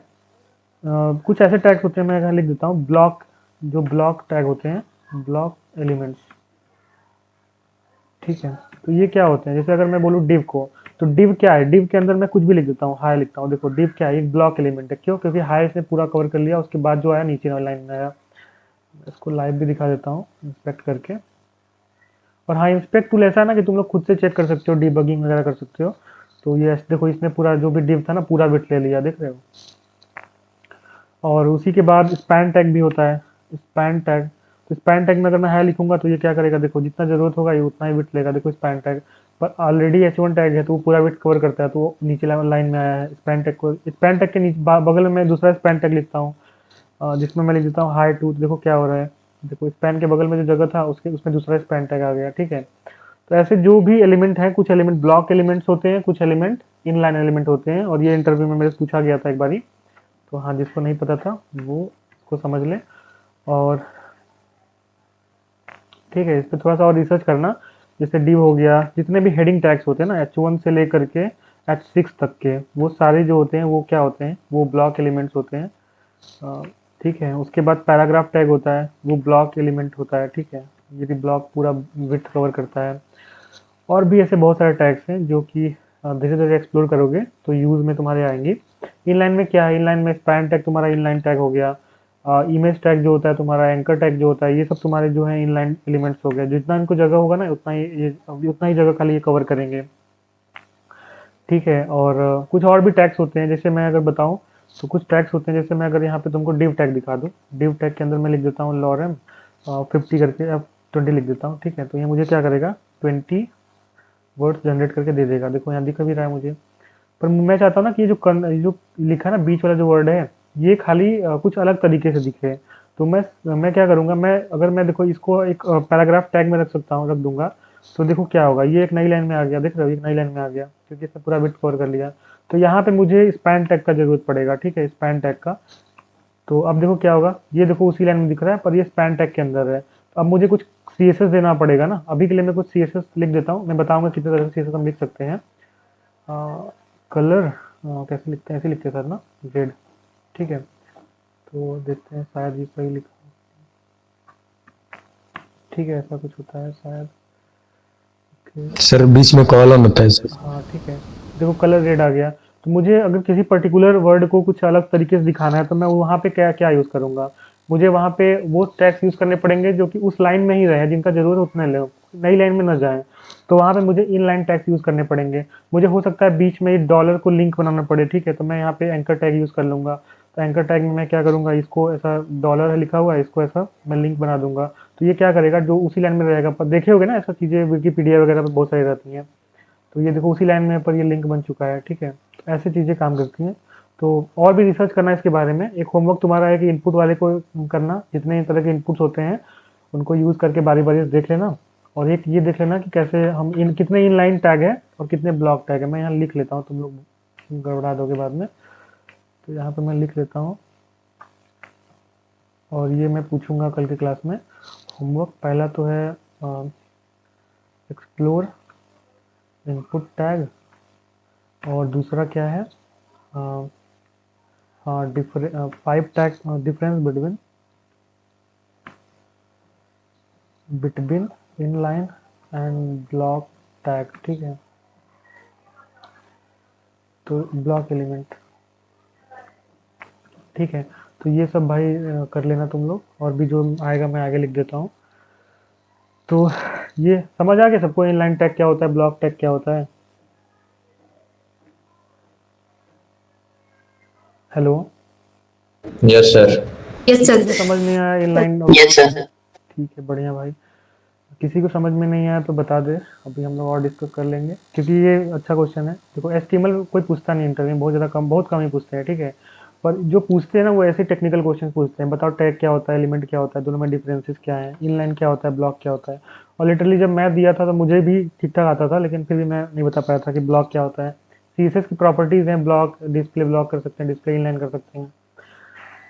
कुछ ऐसे टैग्स होते हैं, मैं यहाँ लिख देता हूँ ब्लॉक, जो ब्लॉक टैग होते हैं, ब्लॉक एलिमेंट्स, ठीक है। तो ये क्या होते हैं, जैसे अगर मैं बोलूँ डिव को, तो डिव क्या है, डिव के अंदर मैं कुछ भी लिख देता हूँ, हाई लिखता हूँ। देखो डिव क्या है, एक ब्लॉक एलिमेंट है, क्यों, क्योंकि हाई इसने पूरा कवर कर लिया, उसके बाद जो आया नीचे वाली लाइन में आया। इसको लाइव भी दिखा देता हूँ इंस्पेक्ट करके। और हाँ, इंस्पेक्ट टूल ऐसा है ना कि तुम लोग खुद से चेक कर सकते हो, डिबगिंग वगैरह कर सकते हो। तो ये देखो इसने पूरा जो भी डिव था ना पूरा बिट ले लिया, देख रहे हो। और उसी के बाद स्पैन टैग भी होता है, स्पैन टैग। तो स्पैन टैग में अगर मैं है लिखूंगा तो ये क्या करेगा, देखो जितना जरूरत होगा ये उतना ही बिट लेगा। देखो स्पैन टैग पर ऑलरेडी H1 टैग है तो वो पूरा बिट कवर करता है, तो वो नीचे लाइन में आया है। स्पैन टैग को, स्पैन टैग के नीचे बगल में मैं दूसरा स्पैन टैग लिखता हूँ, जिसमें मैं लिख देता हूँ हाई टू। देखो क्या हो रहा है, देखो स्पैन के बगल में जो जगह था उसके उसमें दूसरा स्पैन टैग आ गया, ठीक है। तो ऐसे जो भी एलिमेंट है, कुछ एलिमेंट ब्लॉक एलिमेंट्स होते हैं, कुछ एलिमेंट इनलाइन एलिमेंट होते हैं। और ये इंटरव्यू में मेरे से पूछा गया था एक बारी, तो हाँ जिसको नहीं पता था वो इसको समझ ले। और ठीक है, इस पे थोड़ा सा और रिसर्च करना। जैसे डिव हो गया, जितने भी हेडिंग टैग्स होते हैं ना H1 से लेकर के H6 तक के, वो सारे जो होते हैं वो क्या होते हैं, वो ब्लॉक एलिमेंट्स होते हैं। अ, ठीक है, उसके बाद पैराग्राफ टैग होता है, वो ब्लॉक एलिमेंट होता है, ठीक है। ये भी ब्लॉक पूरा विड्थ कवर करता है। और भी ऐसे बहुत सारे टैग्स हैं जो कि धीरे धीरे एक्सप्लोर करोगे तो यूज में तुम्हारे आएंगी। इनलाइन में क्या है, इनलाइन में स्पैन टैग तुम्हारा इनलाइन टैग हो गया। इमेज टैग जो होता है तुम्हारा, एंकर टैग जो होता है, ये सब तुम्हारे जो है इनलाइन एलिमेंट्स हो गए। जितना इनको जगह होगा ना उतना ही जगह खाली ये कवर करेंगे, ठीक है। और कुछ और भी टैग्स होते हैं, जैसे मैं अगर बताऊं तो कुछ टैग्स होते हैं, जैसे मैं अगर यहाँ पे तुमको डिव टैग दिखा दूं, डिव टैग के अंदर मैं लिख देता हूँ लॉरम 50 करके, अब 20 लिख देता हूँ, ठीक है। तो ये मुझे क्या करेगा, 20 वर्ड्स जनरेट करके दे देगा। देखो यहाँ दिख भी रहा है मुझे। पर मैं चाहता हूँ ना कि ये जो लिखा है ना बीच वाला जो वर्ड है, ये खाली कुछ अलग तरीके से दिखे। तो मैं क्या करूँगा, मैं देखो इसको एक पैराग्राफ टैग में रख सकता हूँ, रख दूंगा। तो देखो क्या होगा, ये एक नई लाइन में आ गया, देख रहे हो, एक नई लाइन में आ गया क्योंकि इसने पूरा बिट कवर कर लिया। तो यहाँ पे मुझे स्पैन टैग का जरूरत पड़ेगा, ठीक है, स्पैन टैग का। तो अब देखो क्या होगा, ये देखो उसी लाइन में दिख रहा है पर ये स्पैन टैग के अंदर है। तो अब मुझे कुछ CSS देना पड़ेगा ना, अभी के लिए मैं कुछ CSS लिख देता हूँ, मैं बताऊंगा कितने तरह से CSS हम लिख सकते हैं। कलर कैसे लिखते हैं, ऐसे लिखते हैं सर ना, रेड, ठीक है। तो देखते हैं शायद ये सही लिखा, ठीक है, ऐसा कुछ होता है शायद। ओके, सर बीच में कॉलम होता है सर। हाँ ठीक है, देखो कलर रेड आ गया। तो मुझे अगर किसी पर्टिकुलर वर्ड को कुछ अलग तरीके से दिखाना है तो मैं वहाँ पे क्या क्या यूज़ करूँगा, मुझे वहाँ पे वो टैग्स यूज़ करने पड़ेंगे जो कि उस लाइन में ही रहे, जिनका जरूरत उतने ले, नई लाइन में ना जाए। तो वहाँ पे मुझे इन लाइन टैग्स यूज़ करने पड़ेंगे। मुझे हो सकता है बीच में डॉलर को लिंक बनाना पड़े, ठीक है, तो मैं यहाँ पे एंकर टैग यूज़ कर लूँगा। तो एंकर टैग में मैं क्या करूँगा, इसको ऐसा डॉलर है लिखा हुआ है, इसको ऐसा मैं लिंक बना दूंगा। तो ये क्या करेगा, जो उसी लाइन में रहेगा, पर देखे होगे ना ऐसा चीज़ें विकीपीडिया वगैरह पे बहुत सारी रहती हैं। तो ये देखो उसी लाइन में पर ये लिंक बन चुका है, ठीक है। तो ऐसी चीज़ें काम करती हैं। तो और भी रिसर्च करना है इसके बारे में। एक होमवर्क तुम्हारा है कि इनपुट वाले को करना, जितने तरह के इनपुट्स होते हैं उनको यूज़ करके बारी बारी से देख लेना। और एक ये देख लेना कि कैसे हम इन कितने इनलाइन टैग है और कितने ब्लॉक टैग है। मैं यहाँ लिख लेता हूँ, तुम लोग गड़बड़ा दोगे बाद में। तो यहाँ पे मैं लिख लेता हूँ और ये मैं पूछूंगा कल की क्लास में। होमवर्क पहला तो है एक्सप्लोर इनपुट टैग, और दूसरा क्या है, हाँ pipe tag, difference between between inline and block tag, ठीक है। तो ब्लॉक एलिमेंट, ठीक है। तो ये सब भाई कर लेना तुम लोग, और भी जो आएगा मैं आगे लिख देता हूँ। तो ये समझ आ गया सबको, इनलाइन टैग क्या होता है, ब्लॉक टैग क्या होता है। Hello, yes sir. Yes, किसी sir. को समझ नहीं आया इनलाइन और Yes, ब्लॉक sir. टैग? ठीक है, बढ़िया भाई। किसी को समझ में नहीं आया तो बता दे, अभी हम लोग और डिस्कस कर लेंगे, क्योंकि ये अच्छा क्वेश्चन है। देखो एचटीएमएल कोई पूछता नहीं इंटरव्यू में, बहुत कम ही पूछते हैं, ठीक है। पर जो पूछते हैं ना वो ऐसे टेक्निकल क्वेश्चन पूछते हैं, बताओ टैग क्या होता है, एलिमेंट क्या होता है, दोनों में डिफरेंसेस क्या है, इनलाइन क्या होता है, ब्लॉक क्या होता है। और लिटरली जब मैं दिया था तो मुझे भी ठीक ठाक आता था, लेकिन फिर भी मैं नहीं बता पाया था कि ब्लॉक क्या होता है। सीएसएस की प्रॉपर्टीज हैं, ब्लॉक डिस्प्ले ब्लॉक कर सकते हैं, डिस्प्ले इनलाइन कर सकते हैं।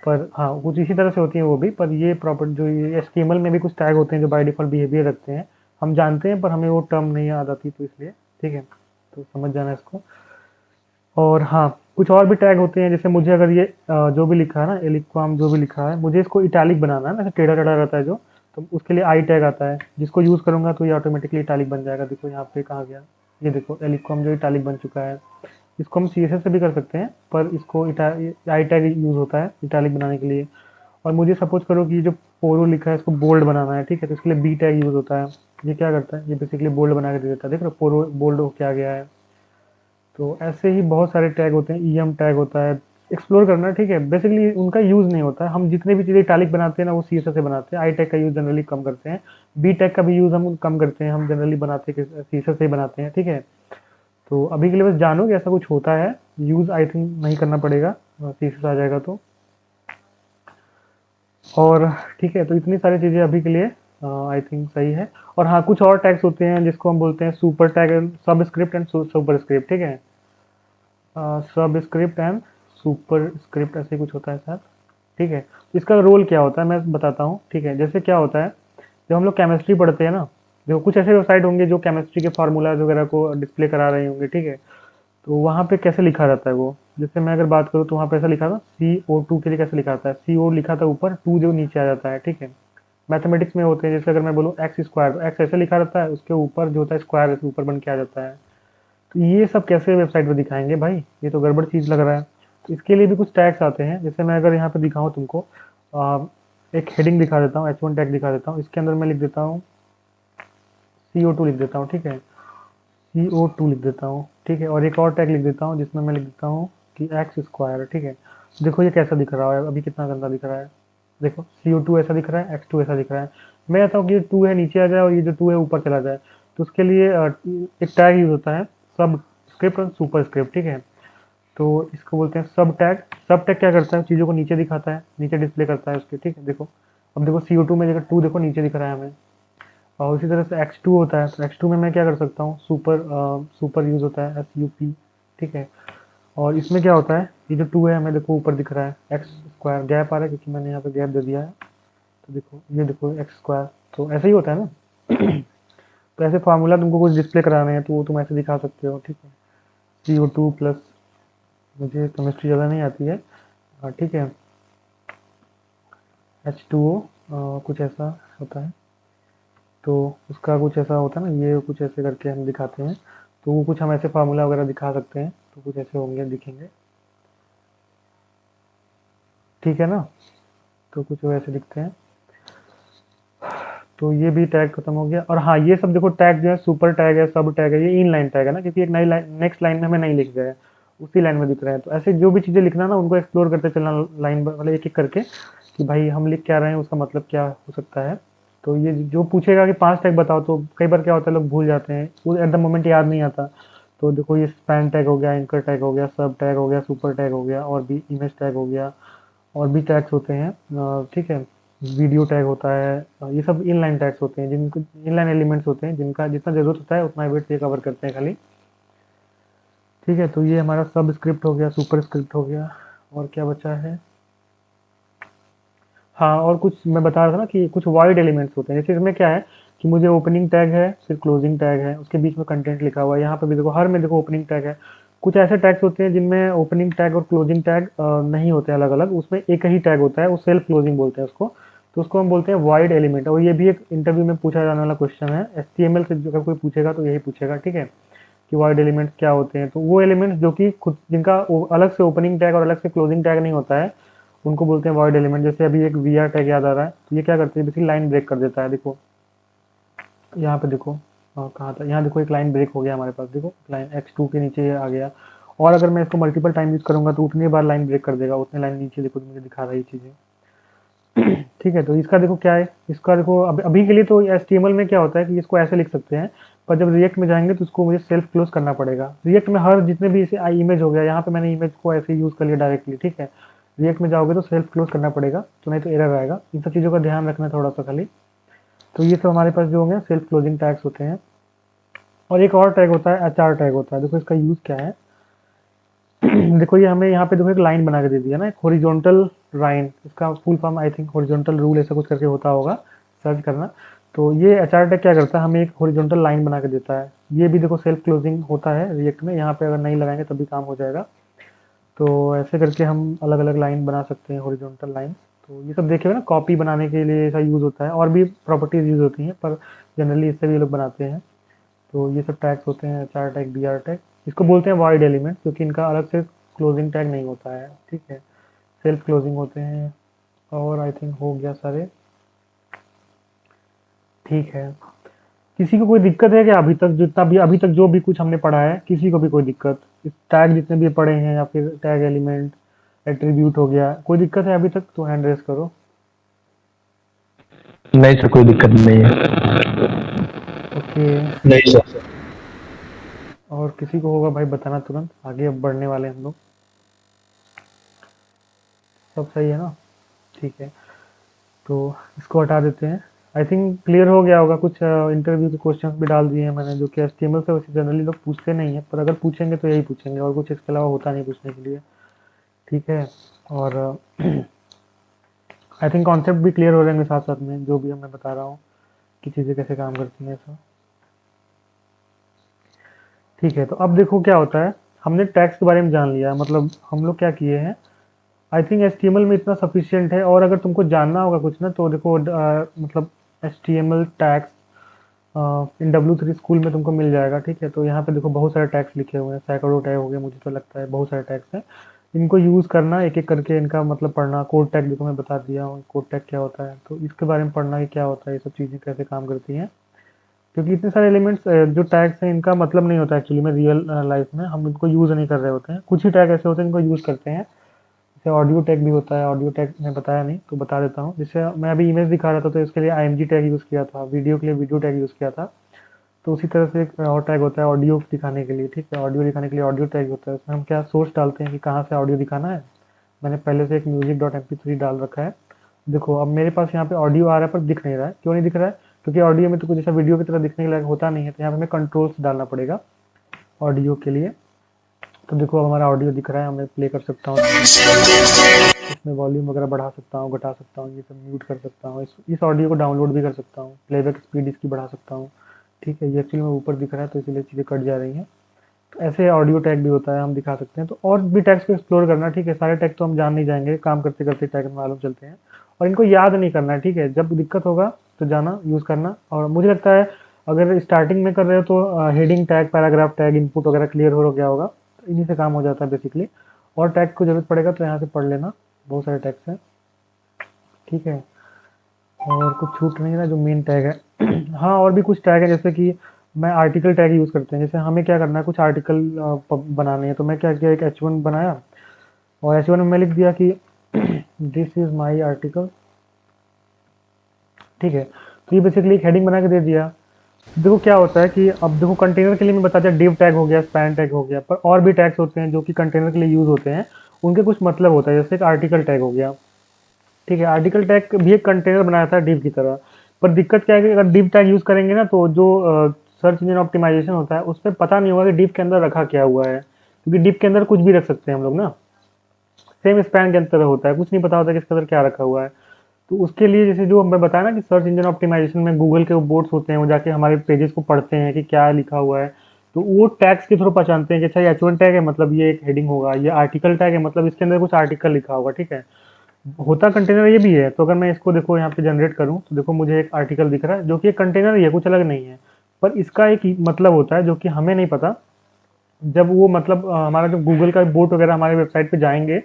पर हाँ कुछ इसी तरह से होती है वो भी, पर ये प्रॉपर्टी जो ये एचटीएमएल में भी कुछ टैग होते हैं जो बाय डिफॉल्ट बिहेवियर रखते हैं, हम जानते हैं, पर हमें वो टर्म नहीं याद आती, तो इसलिए ठीक है, तो समझ जाना इसको। और हाँ कुछ और भी टैग होते हैं, जैसे मुझे अगर ये जो भी लिखा है ना, एलिक्वाम जो भी लिखा है, मुझे इसको इटैलिक बनाना है ना, टेढ़ा टेढ़ा रहता है जो, तो उसके लिए आई टैग आता है, जिसको यूज़ करूंगा तो ये ऑटोमेटिकली इटैलिक बन जाएगा। देखो यहाँ पे कहाँ गया, ये देखो एलिक्वाम जो इटैलिक बन चुका है। इसको हम सीएसएस से भी कर सकते हैं, पर इसको आई टैग यूज़ होता है इटैलिक बनाने के लिए। और मुझे सपोज करो कि ये जो पोरो लिखा है इसको बोल्ड बनाना है, ठीक है, तो इसके लिए बी टैग यूज़ होता है। ये क्या करता है, ये बेसिकली बोल्ड बना के दे देता है, देख रहे हो पोरो बोल्ड हो क्या गया है। तो ऐसे ही बहुत सारे टैग होते हैं, ईएम टैग होता है, एक्सप्लोर करना, ठीक है। बेसिकली उनका यूज़ नहीं होता है, हम जितने भी चीज़ें इटैलिक बनाते हैं ना वो सीएसएस से बनाते हैं। आई टैग का यूज़ जनरली कम करते हैं, बी टैग का भी यूज़ हम कम करते हैं, हम जनरली बनाते हैं सीएसएस से ही बनाते हैं, ठीक है। तो अभी के लिए बस जानो कि ऐसा कुछ होता है, यूज़ आई थिंक नहीं करना पड़ेगा, सीएसएस आ जाएगा तो। और ठीक है, तो इतनी सारी चीज़ें अभी के लिए आई थिंक सही है। और हाँ कुछ और टैग्स होते हैं जिसको हम बोलते हैं सुपर टैग, सब स्क्रिप्ट एंड सुपर स्क्रिप्ट, ठीक है। सब स्क्रिप्ट एंड सुपर स्क्रिप्ट ऐसे कुछ होता है सर, ठीक है। तो इसका रोल क्या होता है मैं बताता हूँ, ठीक है। जैसे क्या होता है, जब हम लोग केमिस्ट्री पढ़ते हैं ना, जो कुछ ऐसे वेबसाइट होंगे जो केमिस्ट्री के फार्मूलाज वगैरह को डिस्प्ले करा रहे होंगे, ठीक है। तो वहाँ पे कैसे लिखा रहता है वो, जैसे मैं अगर बात करूँ तो वहाँ पे ऐसा लिखा था CO2 के लिए कैसे लिखा था, CO लिखा था ऊपर, 2 जो नीचे आ जाता है, ठीक है। मैथमेटिक्स में होते हैं, जैसे अगर मैं बोलूँ एक्स स्क्वायर, तो एक्स ऐसे लिखा रहता है, उसके ऊपर जो होता है स्क्वायर ऐसे ऊपर बन के आ जाता है। तो ये सब कैसे वेबसाइट पे दिखाएंगे भाई, ये तो गड़बड़ चीज़ लग रहा है। तो इसके लिए भी कुछ टैग्स आते हैं, जैसे मैं अगर यहाँ पे दिखाऊँ तुमको, एक हेडिंग दिखा देता हूँ, H1 टैग दिखा देता हूँ, इसके अंदर मैं लिख देता हूँ CO2 लिख देता हूँ, ठीक है। CO2 लिख देता हूँ, ठीक है। और एक और टैग लिख देता हूँ जिसमें मैं लिख देता हूँ कि एक्स स्क्वायर, ठीक है। देखो ये कैसा दिख रहा है, अभी कितना गंदा दिख रहा है। देखो CO2 ऐसा दिख रहा है, X2 ऐसा दिख रहा है। मैं चाहता हूँ कि ये 2 है नीचे आ जाए और ये जो 2 है ऊपर चला जाए, तो उसके लिए एक टैग यूज होता है, सब स्क्रिप्ट और सुपर स्क्रिप्ट, ठीक है। तो इसको बोलते हैं सब टैग। सब टैग क्या करता है, चीज़ों को नीचे दिखाता है, नीचे डिस्प्ले करता है उसके, ठीक है। देखो अब देखो CO2 में जगह 2 देखो नीचे दिख रहा है हमें, और उसी तरह से X2 होता है, तो X2 में मैं क्या कर सकता हूँ, सुपर यूज होता है, SUP, ठीक है। और इसमें क्या होता है, ये जो 2 है हमें देखो ऊपर दिख रहा है, एक्स स्क्वायर गैप आ रहा है क्योंकि मैंने यहाँ पे गैप दे दिया है, तो देखो ये देखो एक्स स्क्वायर, तो ऐसे ही होता है ना। तो ऐसे फार्मूला तुमको कुछ डिस्प्ले कराने हैं तो वो तुम ऐसे दिखा सकते हो, ठीक है। CO2 प्लस, मुझे केमिस्ट्री ज़्यादा नहीं आती है, ठीक है, H2O कुछ ऐसा होता है, तो उसका कुछ ऐसा होता है ना, ये कुछ ऐसे करके हम दिखाते हैं, तो वो कुछ हम ऐसे फार्मूला वगैरह दिखा सकते हैं, तो कुछ ऐसे होंगे दिखेंगे, ठीक है ना। तो कुछ वैसे दिखते हैं। तो ये भी टैग खत्म हो गया। और हाँ ये सब देखो टैग जो है, सुपर टैग है, सब टैग है, ये इन लाइन टैग है ना, क्योंकि एक नई लाइन नेक्स्ट लाइन में हमें नहीं लिख गए, उसी लाइन में दिख रहे हैं। तो ऐसे जो भी चीज़ें लिखना ना उनको एक्सप्लोर करते चलना, लाइन मतलब एक एक करके, कि भाई हम लिख क्या रहे हैं, उसका मतलब क्या हो सकता है। तो ये जो पूछेगा कि 5 टैग बताओ, तो कई बार क्या होता है लोग भूल जाते हैं, वो एट द मोमेंट याद नहीं आता। तो देखो ये स्पैन टैग हो गया, एंकर टैग हो गया, सब टैग हो गया, सुपर टैग हो गया, और भी इमेज टैग हो गया, और भी टैग्स होते हैं, ठीक है। वीडियो टैग होता है, ये सब इनलाइन टैग्स होते हैं, जिनको इनलाइन एलिमेंट्स होते हैं, जिनका जितना ज़रूरत होता है उतना वेट ये कवर करते हैं खाली, ठीक है। तो ये हमारा सब स्क्रिप्ट हो गया, सुपर स्क्रिप्ट हो गया, और क्या बचा है, हाँ और कुछ मैं बता रहा था ना कि कुछ वाइड एलिमेंट्स होते हैं, जैसे इसमें क्या है, कि मुझे ओपनिंग टैग है, फिर क्लोजिंग टैग है, उसके बीच में कंटेंट लिखा हुआ है। यहाँ पे भी देखो, हर में देखो ओपनिंग टैग है। कुछ ऐसे टैग्स होते हैं जिनमें ओपनिंग टैग और क्लोजिंग टैग नहीं होते अलग अलग, उसमें एक ही टैग होता है, वो सेल्फ क्लोजिंग बोलते हैं उसको। तो उसको हम बोलते हैं वॉइड एलिमेंट। और ये भी एक इंटरव्यू में पूछा जाने वाला क्वेश्चन है, HTML से अगर कोई पूछेगा तो यही पूछेगा, ठीक है, कि वॉइड एलिमेंट्स क्या होते हैं। तो वो एलिमेंट्स जो कि खुद जिनका अलग से ओपनिंग टैग और अलग से क्लोजिंग टैग नहीं होता है, उनको बोलते हैं वॉइड एलिमेंट। जैसे अभी एक VR टैग याद आ रहा है, तो ये क्या करते हैं, बेसिकली लाइन ब्रेक कर देता है। देखो यहाँ पे देखो, कहाँ था, यहाँ देखो एक लाइन ब्रेक हो गया हमारे पास, देखो लाइन X2 के नीचे आ गया। और अगर मैं इसको मल्टीपल टाइम यूज करूंगा तो उतनी बार लाइन ब्रेक कर देगा, उतने लाइन नीचे देखो मुझे दिखा रही चीजें। ठीक है, तो इसका देखो क्या है, इसका देखो अभी के लिए तो HTML में क्या होता है कि इसको ऐसे लिख सकते हैं, पर जब रिएक्ट में जाएंगे तो इसको मुझे सेल्फ क्लोज करना पड़ेगा। रिएक्ट में हर जितने भी इसे इमेज हो गया, यहाँ पे मैंने इमेज को ऐसे यूज कर लिया डायरेक्टली, ठीक है। रिएक्ट में जाओगे तो सेल्फ क्लोज करना पड़ेगा, तो नहीं तो एरर आएगा। इन सब चीज़ों का ध्यान रखना थोड़ा सा खाली। तो ये सब हमारे पास जो होंगे सेल्फ क्लोजिंग टैग्स होते हैं। और एक और टैग होता है HR टैग होता है। देखो इसका यूज क्या है। देखो ये हमें यहाँ पे देखो एक लाइन बना के दे दिया ना, एक हॉरिजॉन्टल लाइन, इसका full form I think horizontal rule ऐसा कुछ करके होता होगा, सर्च करना। तो ये HR टैग क्या करता है, हमें एक हॉरिजॉन्टल लाइन बना के देता है। ये भी देखो सेल्फ क्लोजिंग होता है रिएक्ट में, यहाँ पे अगर नहीं लगाएंगे तभी काम हो जाएगा। तो ऐसे करके हम अलग अलग लाइन बना सकते हैं, हॉरिजॉन्टल लाइन। तो ये सब देखे हुए ना, कॉपी बनाने के लिए ऐसा यूज होता है, और भी प्रॉपर्टीज यूज होती हैं, पर जनरली इससे भी ये लोग बनाते हैं। तो ये सब टैग्स होते हैं, HR टैग, BR टैग। इसको बोलते हैं वॉइड एलिमेंट, क्योंकि इनका अलग से क्लोजिंग टैग नहीं होता है, ठीक है, सेल्फ क्लोजिंग होते हैं। और आई थिंक हो गया सारे, ठीक है। किसी को कोई दिक्कत है क्या अभी तक, जितना भी अभी तक जो भी कुछ हमने पढ़ा है, किसी को भी कोई दिक्कत, इस टैग जितने भी पढ़े हैं, या फिर टैग एलिमेंट, एट्रीब्यूट हो गया, कोई दिक्कत है अभी तक तो हैंड रेस करो। नहीं सर, कोई दिक्कत नहीं है। ओके, नहीं सर। और किसी को होगा भाई बताना तुरंत, आगे अब बढ़ने वाले हैं हम लोग। सब सही है ना, ठीक है। तो इसको हटा देते हैं। आई थिंक क्लियर हो गया होगा। कुछ इंटरव्यू के क्वेश्चंस भी डाल दिए हैं मैंने, जो कि HTML से वैसे जनरली लोग पूछते नहीं है, पर अगर पूछेंगे तो यही पूछेंगे, और कुछ इसके अलावा होता नहीं पूछने के लिए, ठीक है। और आई थिंक कॉन्सेप्ट भी क्लियर हो रहे हैं साथ साथ में, जो भी मैं बता रहा हूँ कि चीज़ें कैसे काम करती हैं सब, ठीक है। तो अब देखो क्या होता है, हमने टैग्स के बारे में जान लिया, मतलब हम लोग क्या किए हैं। आई थिंक HTML में इतना सफिशिएंट है। और अगर तुमको जानना होगा कुछ ना, तो देखो मतलब HTML टैग्स इन W3 स्कूल में तुमको मिल जाएगा, ठीक है। तो यहाँ पे देखो बहुत सारे टैग्स लिखे हुए हैं, सैकड़ों टैग हो गए, मुझे तो लगता है बहुत सारे टैग्स हैं। इनको यूज़ करना, एक एक करके इनका मतलब पढ़ना। कोड टैग देखो मैं बता दिया हूँ, कोड टैग क्या होता है, तो इसके बारे में पढ़ना कि क्या होता है, ये सब चीज़ें कैसे काम करती हैं। क्योंकि इतने सारे एलिमेंट्स जो टैग्स हैं, इनका मतलब नहीं होता एक्चुअली में रियल लाइफ में, हम इनको यूज़ नहीं कर रहे होते हैं। कुछ ही टैग ऐसे होते हैं इनको यूज़ करते हैं। जैसे ऑडियो टैग भी होता है, ऑडियो टैग मैं बताया नहीं तो बता देता हूँ। जैसे मैं अभी इमेज दिखा रहा था, तो इसके लिए IMG टैग यूज़ किया था, वीडियो के लिए वीडियो टैग यूज़ किया था। तो उसी तरह से एक और टैग होता है ऑडियो दिखाने के लिए, ठीक है। ऑडियो दिखाने के लिए ऑडियो टैग होता है, उसमें हम क्या सोर्स डालते हैं कि कहाँ से ऑडियो दिखाना है। मैंने पहले से एक music.mp3 डाल रखा है। देखो अब मेरे पास यहाँ पे ऑडियो आ रहा है, पर दिख नहीं रहा है। क्यों नहीं दिख रहा है, क्योंकि ऑडियो में तो कुछ ऐसा वीडियो की तरह दिखने के लायक होता नहीं है, तो यहाँ पे हमें कंट्रोल्स डालना पड़ेगा ऑडियो के लिए। तो देखो अब हमारा ऑडियो दिख रहा है, मैं प्ले कर सकता हूँ, इसमें वॉल्यूम वगैरह बढ़ा सकता हूँ, घटा सकता हूँ, ये सब म्यूट कर सकता हूँ। इस ऑडियो को डाउनलोड भी कर सकता हूँ, प्लेबैक स्पीड इसकी बढ़ा सकता हूँ, ठीक है। ये एक्चुअली में ऊपर दिख रहा है तो इसलिए चीज़ें कट जा रही हैं। तो ऐसे ऑडियो टैग भी होता है, हम दिखा सकते हैं। तो और भी टैग्स को एक्सप्लोर करना, ठीक है। सारे टैग तो हम जान नहीं जाएंगे, काम करते करते टैग मालूम चलते हैं। और इनको याद नहीं करना है, ठीक है। जब दिक्कत होगा तो जाना यूज़ करना। और मुझे लगता है अगर स्टार्टिंग में कर रहे हो तो heading tag, paragraph tag, input वगैरह क्लियर हो गया होगा, तो इन्हीं से काम हो जाता है बेसिकली। और टैग को जरूरत पड़ेगा तो यहाँ से पढ़ लेना, बहुत सारे टैग्स हैं, ठीक है। और कुछ छूट नहीं रहा जो मेन टैग है। हाँ, और भी कुछ टैग है, जैसे कि मैं आर्टिकल टैग यूज़ करते हैं। जैसे हमें क्या करना है, कुछ आर्टिकल बनाने हैं, तो मैं क्या किया, एक H1 बनाया, और H1 में मैं लिख दिया कि दिस इज माई आर्टिकल, ठीक है। तो ये बेसिकली एक हेडिंग बना के दे दिया। देखो क्या होता है कि अब देखो कंटेनर के लिए मैं बता दिया, डिव टैग हो गया, स्पैन टैग हो गया, पर और भी टैग्स होते हैं जो कि कंटेनर के लिए यूज़ होते हैं। उनके कुछ मतलब होता है, जैसे एक आर्टिकल टैग हो गया, ठीक है। आर्टिकल टैग भी एक कंटेनर बनाया था डिव की तरह। पर दिक्कत क्या है कि अगर डिव टैग यूज़ करेंगे ना, तो जो सर्च इंजन ऑप्टिमाइजेशन होता है, उसमें पता नहीं होगा कि डिव के अंदर रखा क्या हुआ है, क्योंकि डिव के अंदर कुछ भी रख सकते हैं हम लोग ना। सेम स्पैन के अंदर होता है, कुछ नहीं पता होता कि इसके अंदर क्या रखा हुआ है। तो उसके लिए जैसे जो मैं बताया ना कि सर्च इंजन ऑप्टिमाइजेशन में गूगल के बोट्स होते हैं, वो जाके हमारे पेजेस को पढ़ते हैं कि क्या लिखा हुआ है, तो वो टैग्स के थ्रू पहचानते हैं कि अच्छा ये H1 टैग है, मतलब ये एक हेडिंग होगा, ये आर्टिकल टैग है, मतलब इसके अंदर कुछ आर्टिकल लिखा होगा, ठीक है। होता कंटेनर ये भी है। तो अगर मैं इसको देखो यहाँ पे जनरेट करूँ तो देखो मुझे एक आर्टिकल दिख रहा है जो कि एक कंटेनर ही है, कुछ अलग नहीं है, पर इसका एक मतलब होता है जो कि हमें नहीं पता। जब वो मतलब हमारा जो गूगल का बोट वगैरह हमारे वेबसाइट पे जाएंगे,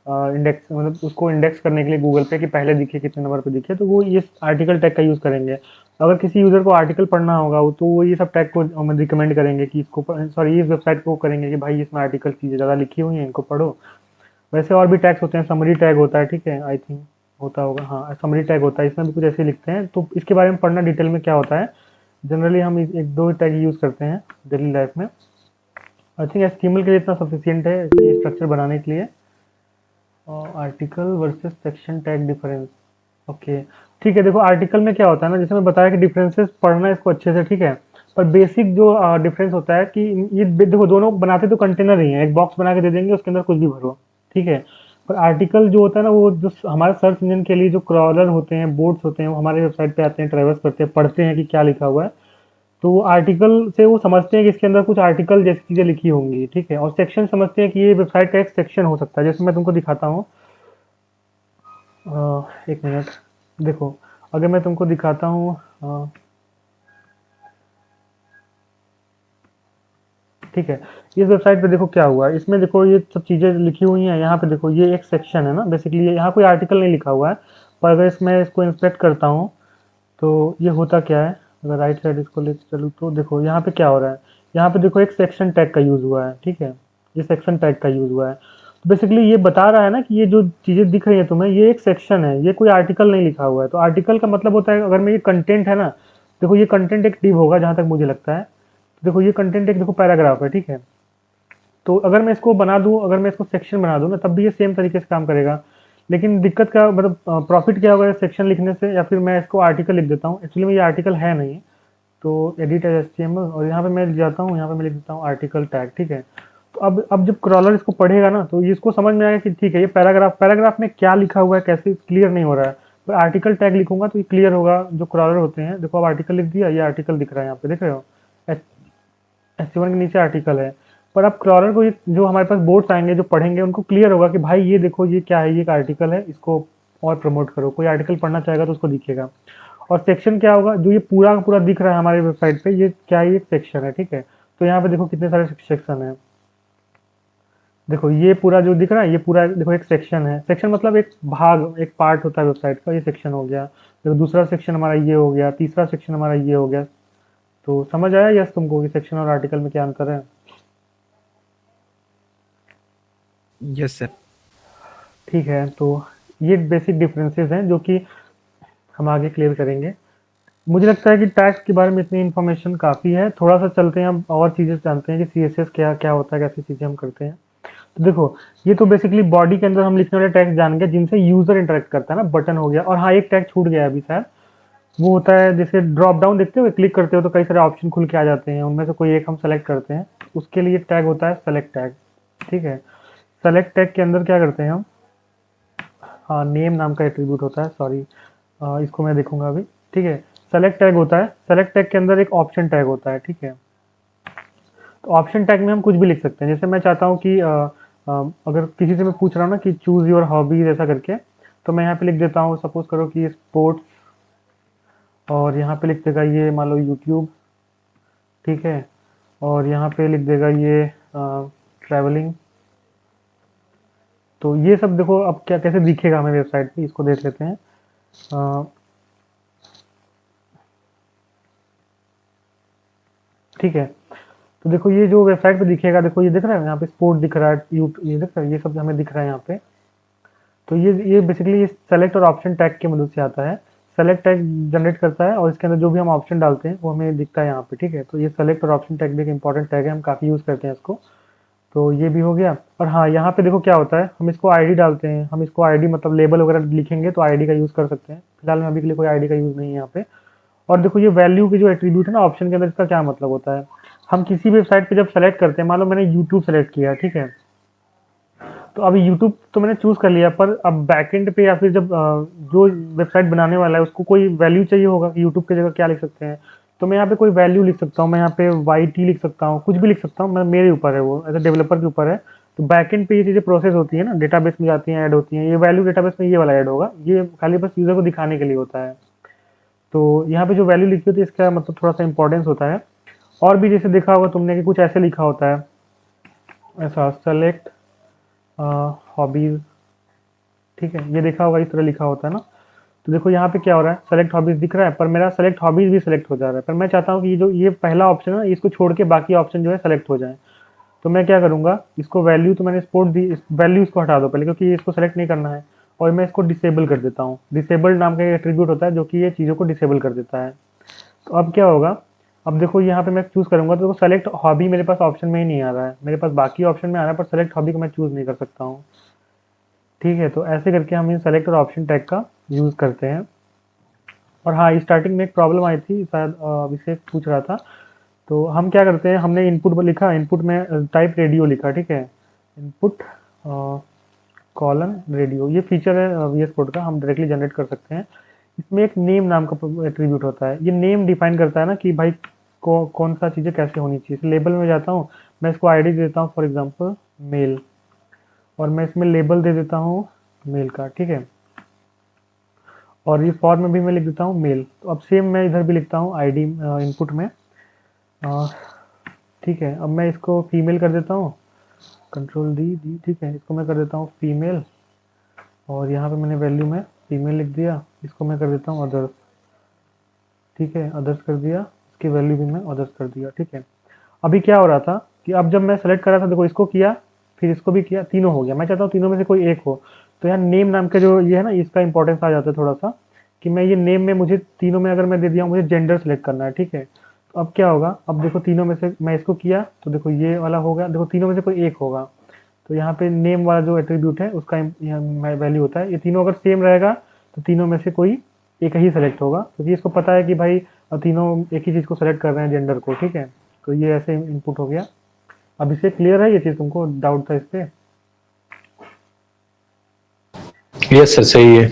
इंडेक्स मतलब उसको इंडेक्स करने के लिए गूगल पे कि पहले दिखे कितने नंबर पे दिखे, तो वो ये आर्टिकल टैग का यूज़ करेंगे। तो अगर किसी यूज़र को आर्टिकल पढ़ना होगा तो वो ये सब टैग को हमें रिकमेंड करेंगे कि इसको, सॉरी इस वेबसाइट को करेंगे कि भाई इसमें आर्टिकल चीज़ें ज़्यादा लिखी हुई हैं, इनको पढ़ो। वैसे और भी टैग्स होते हैं, समरी टैग होता है, ठीक है, आई थिंक होता होगा, हाँ समरी टैग होता है, इसमें भी कुछ ऐसे लिखते हैं। तो इसके बारे में पढ़ना डिटेल में क्या होता है। जनरली हम एक दो टैग यूज़ करते हैं डेली लाइफ में। आई थिंक एचटीएमएल के लिए इतना सफिशिएंट है कि स्ट्रक्चर बनाने के लिए। Article versus section tag difference, okay ठीक है। देखो आर्टिकल में क्या होता है ना, जैसे मैं बताया कि डिफरेंसेस पढ़ना इसको अच्छे से, ठीक है। पर बेसिक जो डिफरेंस होता है कि ये देखो दोनों बनाते तो कंटेनर ही है, एक बॉक्स बना के दे देंगे उसके अंदर कुछ भी भरो, ठीक है। पर आर्टिकल जो होता है ना, वो जो हमारे सर्च इंजन के लिए जो क्रॉलर होते हैं, बोर्ड्स होते हैं, वो हमारे वेबसाइट पे आते हैं, ट्रैवर्स करते हैं, पढ़ते हैं कि क्या लिखा हुआ है। तो वो आर्टिकल से वो समझते हैं कि इसके अंदर कुछ आर्टिकल जैसी चीज़ें लिखी होंगी, ठीक है। और सेक्शन समझते हैं कि ये वेबसाइट का एक सेक्शन हो सकता है। जैसे मैं तुमको दिखाता हूँ, एक मिनट, देखो अगर मैं तुमको दिखाता हूँ, ठीक है, इस वेबसाइट पे देखो क्या हुआ है। इसमें देखो ये सब चीज़ें लिखी हुई हैं, यहाँ पे देखो ये एक सेक्शन है ना, बेसिकली यहाँ कोई आर्टिकल नहीं लिखा हुआ है। पर अगर इसमें इसको इंस्पेक्ट करता हूँ तो ये होता क्या है, अगर राइट साइड इसको लेकर चलूँ तो देखो यहाँ पे क्या हो रहा है। यहाँ पे देखो एक सेक्शन टैग का यूज़ हुआ है, ठीक है, ये सेक्शन टैग का यूज़ हुआ है। तो बेसिकली ये बता रहा है ना कि ये जो चीज़ें दिख रही है तुम्हें, ये एक सेक्शन है, ये कोई आर्टिकल नहीं लिखा हुआ है। तो आर्टिकल का मतलब होता है, अगर मैं ये कंटेंट है ना, देखो ये कंटेंट एक डिव होगा जहाँ तक मुझे लगता है। देखो ये कंटेंट एक देखो पैराग्राफ है, ठीक है। तो अगर मैं इसको बना दूँ, अगर मैं इसको सेक्शन बना दूँ ना, तब भी ये सेम तरीके से काम करेगा। लेकिन दिक्कत क्या मतलब प्रॉफिट क्या होगा सेक्शन लिखने से, या फिर मैं इसको आर्टिकल लिख देता हूँ। एक्चुअली में ये आर्टिकल है नहीं, तो एडिट एज एचटीएमएल और यहाँ पे मैं जाता हूँ, यहाँ पे मैं लिख देता हूँ आर्टिकल टैग, ठीक है। तो अब जब क्रॉलर इसको पढ़ेगा ना, तो ये इसको समझ में आएगा कि ठीक है ये पैराग्राफ में क्या लिखा हुआ है, कैसे क्लियर नहीं हो रहा है। पर आर्टिकल टैग लिखूंगा तो ये क्लियर होगा। जो क्रॉलर होते हैं, देखो अब आर्टिकल लिख दिया, ये आर्टिकल दिख रहा है यहाँ पे, देख रहे हो H1 के नीचे आर्टिकल है। पर अब क्रॉलर को ये जो हमारे पास बोर्ड्स आएंगे जो पढ़ेंगे, उनको क्लियर होगा कि भाई ये देखो ये क्या है, ये एक आर्टिकल है, इसको और प्रमोट करो। कोई आर्टिकल पढ़ना चाहेगा तो उसको दिखेगा। और सेक्शन क्या होगा, जो ये पूरा का पूरा दिख रहा है हमारे वेबसाइट पे, ये क्या है, ये एक सेक्शन है, ठीक है। तो यहाँ पे देखो कितने सारे सेक्शन है। देखो ये पूरा जो दिख रहा है, ये पूरा देखो एक सेक्शन है। सेक्शन मतलब एक भाग, एक पार्ट होता है वेबसाइट का, ये सेक्शन हो गया। देखो दूसरा सेक्शन हमारा ये हो गया, तीसरा सेक्शन हमारा ये हो गया। तो समझ आया यस तुमको कि सेक्शन और आर्टिकल में क्या अंतर है? Yes sir. ठीक है, तो ये बेसिक डिफरेंसेस हैं जो कि हम आगे क्लियर करेंगे। मुझे लगता है कि टैग्स के बारे में इतनी इन्फॉर्मेशन काफ़ी है। थोड़ा सा चलते हैं अब और चीज़ें जानते हैं कि सीएसएस क्या क्या होता है, कैसी चीज़ें हम करते हैं। तो देखो ये तो बेसिकली बॉडी के अंदर हम लिखने वाले टैग्स जान गए जिनसे यूज़र इंटरेक्ट करता है ना, बटन हो गया। और हाँ एक टैग छूट गया अभी शायद, वो होता है जैसे ड्रॉप डाउन देखते हो, क्लिक करते हो तो कई सारे ऑप्शन खुल के आ जाते हैं, उनमें से कोई एक हम सेलेक्ट करते हैं, उसके लिए टैग होता है सेलेक्ट टैग, ठीक है। सेलेक्ट टैग के अंदर क्या करते हैं हम, हाँ नेम नाम का एट्रीब्यूट होता है, सॉरी इसको मैं देखूंगा अभी, ठीक है। सेलेक्ट टैग होता है, सेलेक्ट टैग के अंदर एक ऑप्शन टैग होता है, ठीक है। तो ऑप्शन टैग में हम कुछ भी लिख सकते हैं। जैसे मैं चाहता हूँ कि अगर किसी से मैं पूछ रहा हूँ ना कि चूज योर हॉबीज ऐसा करके, तो मैं यहाँ पे लिख देता हूँ, सपोज करो कि स्पोर्ट्स, और यहाँ पे लिख देगा ये मान लो यूट्यूब, ठीक है। और यहाँ पे लिख देगा ये ट्रैवलिंग। तो ये सब देखो अब क्या कैसे दिखेगा हमें वेबसाइट पे, इसको देख लेते हैं। ठीक है, तो देखो ये जो वेबसाइट पे दिखेगा, देखो ये दिख रहा है यहाँ पे स्पोर्ट दिख रहा है, ये दिख रहा है, ये सब हमें दिख रहा है यहाँ पे। तो ये बेसिकली सेलेक्ट और ऑप्शन टैग की मदद से आता है। सेलेक्ट टैग जनरेट करता है और इसके अंदर जो भी हम ऑप्शन डालते हैं वो हमें दिखता है यहाँ पे, ठीक है। तो ये सेलेक्ट और ऑप्शन टैग भी एक इंपॉर्टेंट टैग है, हम काफ़ी यूज़ करते हैं इसको। तो ये भी हो गया। और हाँ यहाँ पे देखो क्या होता है, हम इसको आईडी डालते हैं, हम इसको आईडी मतलब लेबल वगैरह लिखेंगे तो आईडी का यूज़ कर सकते हैं। फिलहाल में अभी के लिए कोई आईडी का यूज़ नहीं है यहाँ पे। और देखो ये वैल्यू की जो एट्रीब्यूट है ना ऑप्शन के अंदर, इसका क्या मतलब होता है, हम किसी वेबसाइट पे जब सेलेक्ट करते हैं, मान लो मैंने यूट्यूब सेलेक्ट किया, ठीक है। तो अभी यूट्यूब तो मैंने चूज कर लिया, पर अब बैकएंड पे या फिर जब जो वेबसाइट बनाने वाला है उसको कोई वैल्यू चाहिए होगा कि यूट्यूब की जगह क्या लिख सकते हैं। तो मैं यहाँ पे कोई वैल्यू लिख सकता हूँ, मैं यहाँ पे YT लिख सकता हूँ, कुछ भी लिख सकता हूँ, मैं मेरे ऊपर है, वो एज ए डेवलपर के ऊपर है। तो बैकएंड पे ये चीज़ें प्रोसेस होती है ना, डेटाबेस में जाती हैं, ऐड होती हैं, ये वैल्यू डेटाबेस में ये वाला ऐड होगा, ये खाली बस यूजर को दिखाने के लिए होता है। तो यहाँ पे जो वैल्यू लिखी होती है इसका मतलब थोड़ा सा इंपॉर्टेंस होता है। और भी जैसे देखा होगा तुमने कि कुछ ऐसे लिखा होता है, ऐसा सेलेक्ट हॉबीज, ठीक है, ये देखा होगा इस तरह लिखा होता है ना। तो देखो यहाँ पे क्या हो रहा है, सेलेक्ट हॉबीज दिख रहा है, पर मेरा सेलेक्ट हॉबीज भी सेलेक्ट हो जा रहा है, पर मैं चाहता हूँ कि ये पहला ऑप्शन है इसको छोड़ के बाकी ऑप्शन जो है सेलेक्ट हो जाए। तो मैं क्या करूँगा, इसको वैल्यू तो मैंने स्पोर्ट दी, वैल्यू इसको हटा दो पहले, क्योंकि इसको सेलेक्ट नहीं करना है, और मैं इसको डिसेबल कर देता हूँ। डिसेबल्ड नाम का एक एट्रीब्यूट होता है जो कि ये चीज़ों को डिसेबल कर देता है। तो अब क्या होगा, अब देखो यहाँ पे मैं चूज करूंगा तो सेलेक्ट हॉबी मेरे पास ऑप्शन में ही नहीं आ रहा है, मेरे पास बाकी ऑप्शन में आ रहा है, पर सेलेक्ट हॉबी को मैं चूज नहीं कर सकता हूँ। ठीक है, तो ऐसे करके हम इन सेलेक्ट और ऑप्शन टैग का यूज करते हैं। और हाँ, स्टार्टिंग में एक प्रॉब्लम आई थी, शायद अभिषेक पूछ रहा था। तो हम क्या करते हैं, हमने इनपुट लिखा, इनपुट में टाइप रेडियो लिखा, ठीक है, इनपुट कॉलन रेडियो, ये फीचर है VS कोड का, हम डायरेक्टली जनरेट कर सकते हैं। इसमें एक नेम नाम का एट्रीब्यूट होता है, ये नेम डिफाइन करता है ना कि भाई कौन सा चीज़ें कैसे होनी चाहिए। लेबल में जाता हूँ, मैं इसको आईडी दे देता हूँ, फॉर एग्जांपल मेल, और मैं इसमें लेबल दे देता हूँ मेल का, ठीक है, और ये फॉर में भी मैं लिख देता हूँ मेल। तो अब सेम मैं इधर भी लिखता हूँ आईडी इनपुट में, ठीक है। अब मैं इसको फीमेल कर देता हूँ, कंट्रोल दी, ठीक है, इसको मैं कर देता हूँ फीमेल, और यहाँ पे मैंने वैल्यू में फीमेल लिख दिया, इसको मैं कर देता हूँ अदर्स, ठीक है, अदर्स कर दिया, इसकी वैल्यू भी मैं अदर्स कर दिया, ठीक है। अभी क्या हो रहा था कि अब जब मैं सेलेक्ट कर रहा था, देखो इसको किया, फिर इसको भी किया, तीनों हो गया, मैं चाहता हूँ तीनों में से कोई एक हो। तो यहाँ नेम नाम का जो ये है ना, इसका इंपॉर्टेंस आ जाता है थोड़ा सा, कि मैं ये नेम में मुझे तीनों में अगर मैं दे दिया हूँ, मुझे जेंडर सेलेक्ट करना है, ठीक है। तो अब क्या होगा, अब देखो तीनों में से मैं इसको किया तो देखो ये वाला हो गया, देखो तीनों में से कोई एक होगा। तो यहाँ पे नेम वाला जो एट्रीब्यूट है उसका वैल्यू होता है, ये तीनों अगर सेम रहेगा तो तीनों में से कोई एक ही सेलेक्ट होगा, क्योंकि इसको पता है कि भाई तीनों एक ही चीज़ को सेलेक्ट कर रहे हैं, जेंडर को, ठीक है। तो ये ऐसे इनपुट हो गया। अब इससे क्लियर है ये चीज़, तुमको डाउट था इस पे? यस सर, सही है।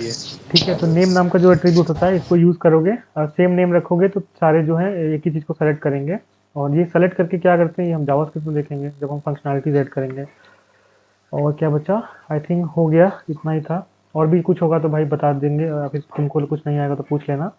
ठीक है, तो नेम नाम का जो एट्रीब्यूट होता है इसको यूज़ करोगे, सेम नेम रखोगे तो सारे जो है एक ही चीज़ को सेलेक्ट करेंगे। और ये सेलेक्ट करके क्या करते हैं ये हम जावास्क्रिप्ट में देखेंगे जब हम फंक्शनैलिटीज ऐड करेंगे। और क्या बचा, आई थिंक हो गया, इतना ही था। और भी कुछ होगा तो भाई बता देंगे, फिर तुमको कुछ नहीं आएगा तो पूछ लेना।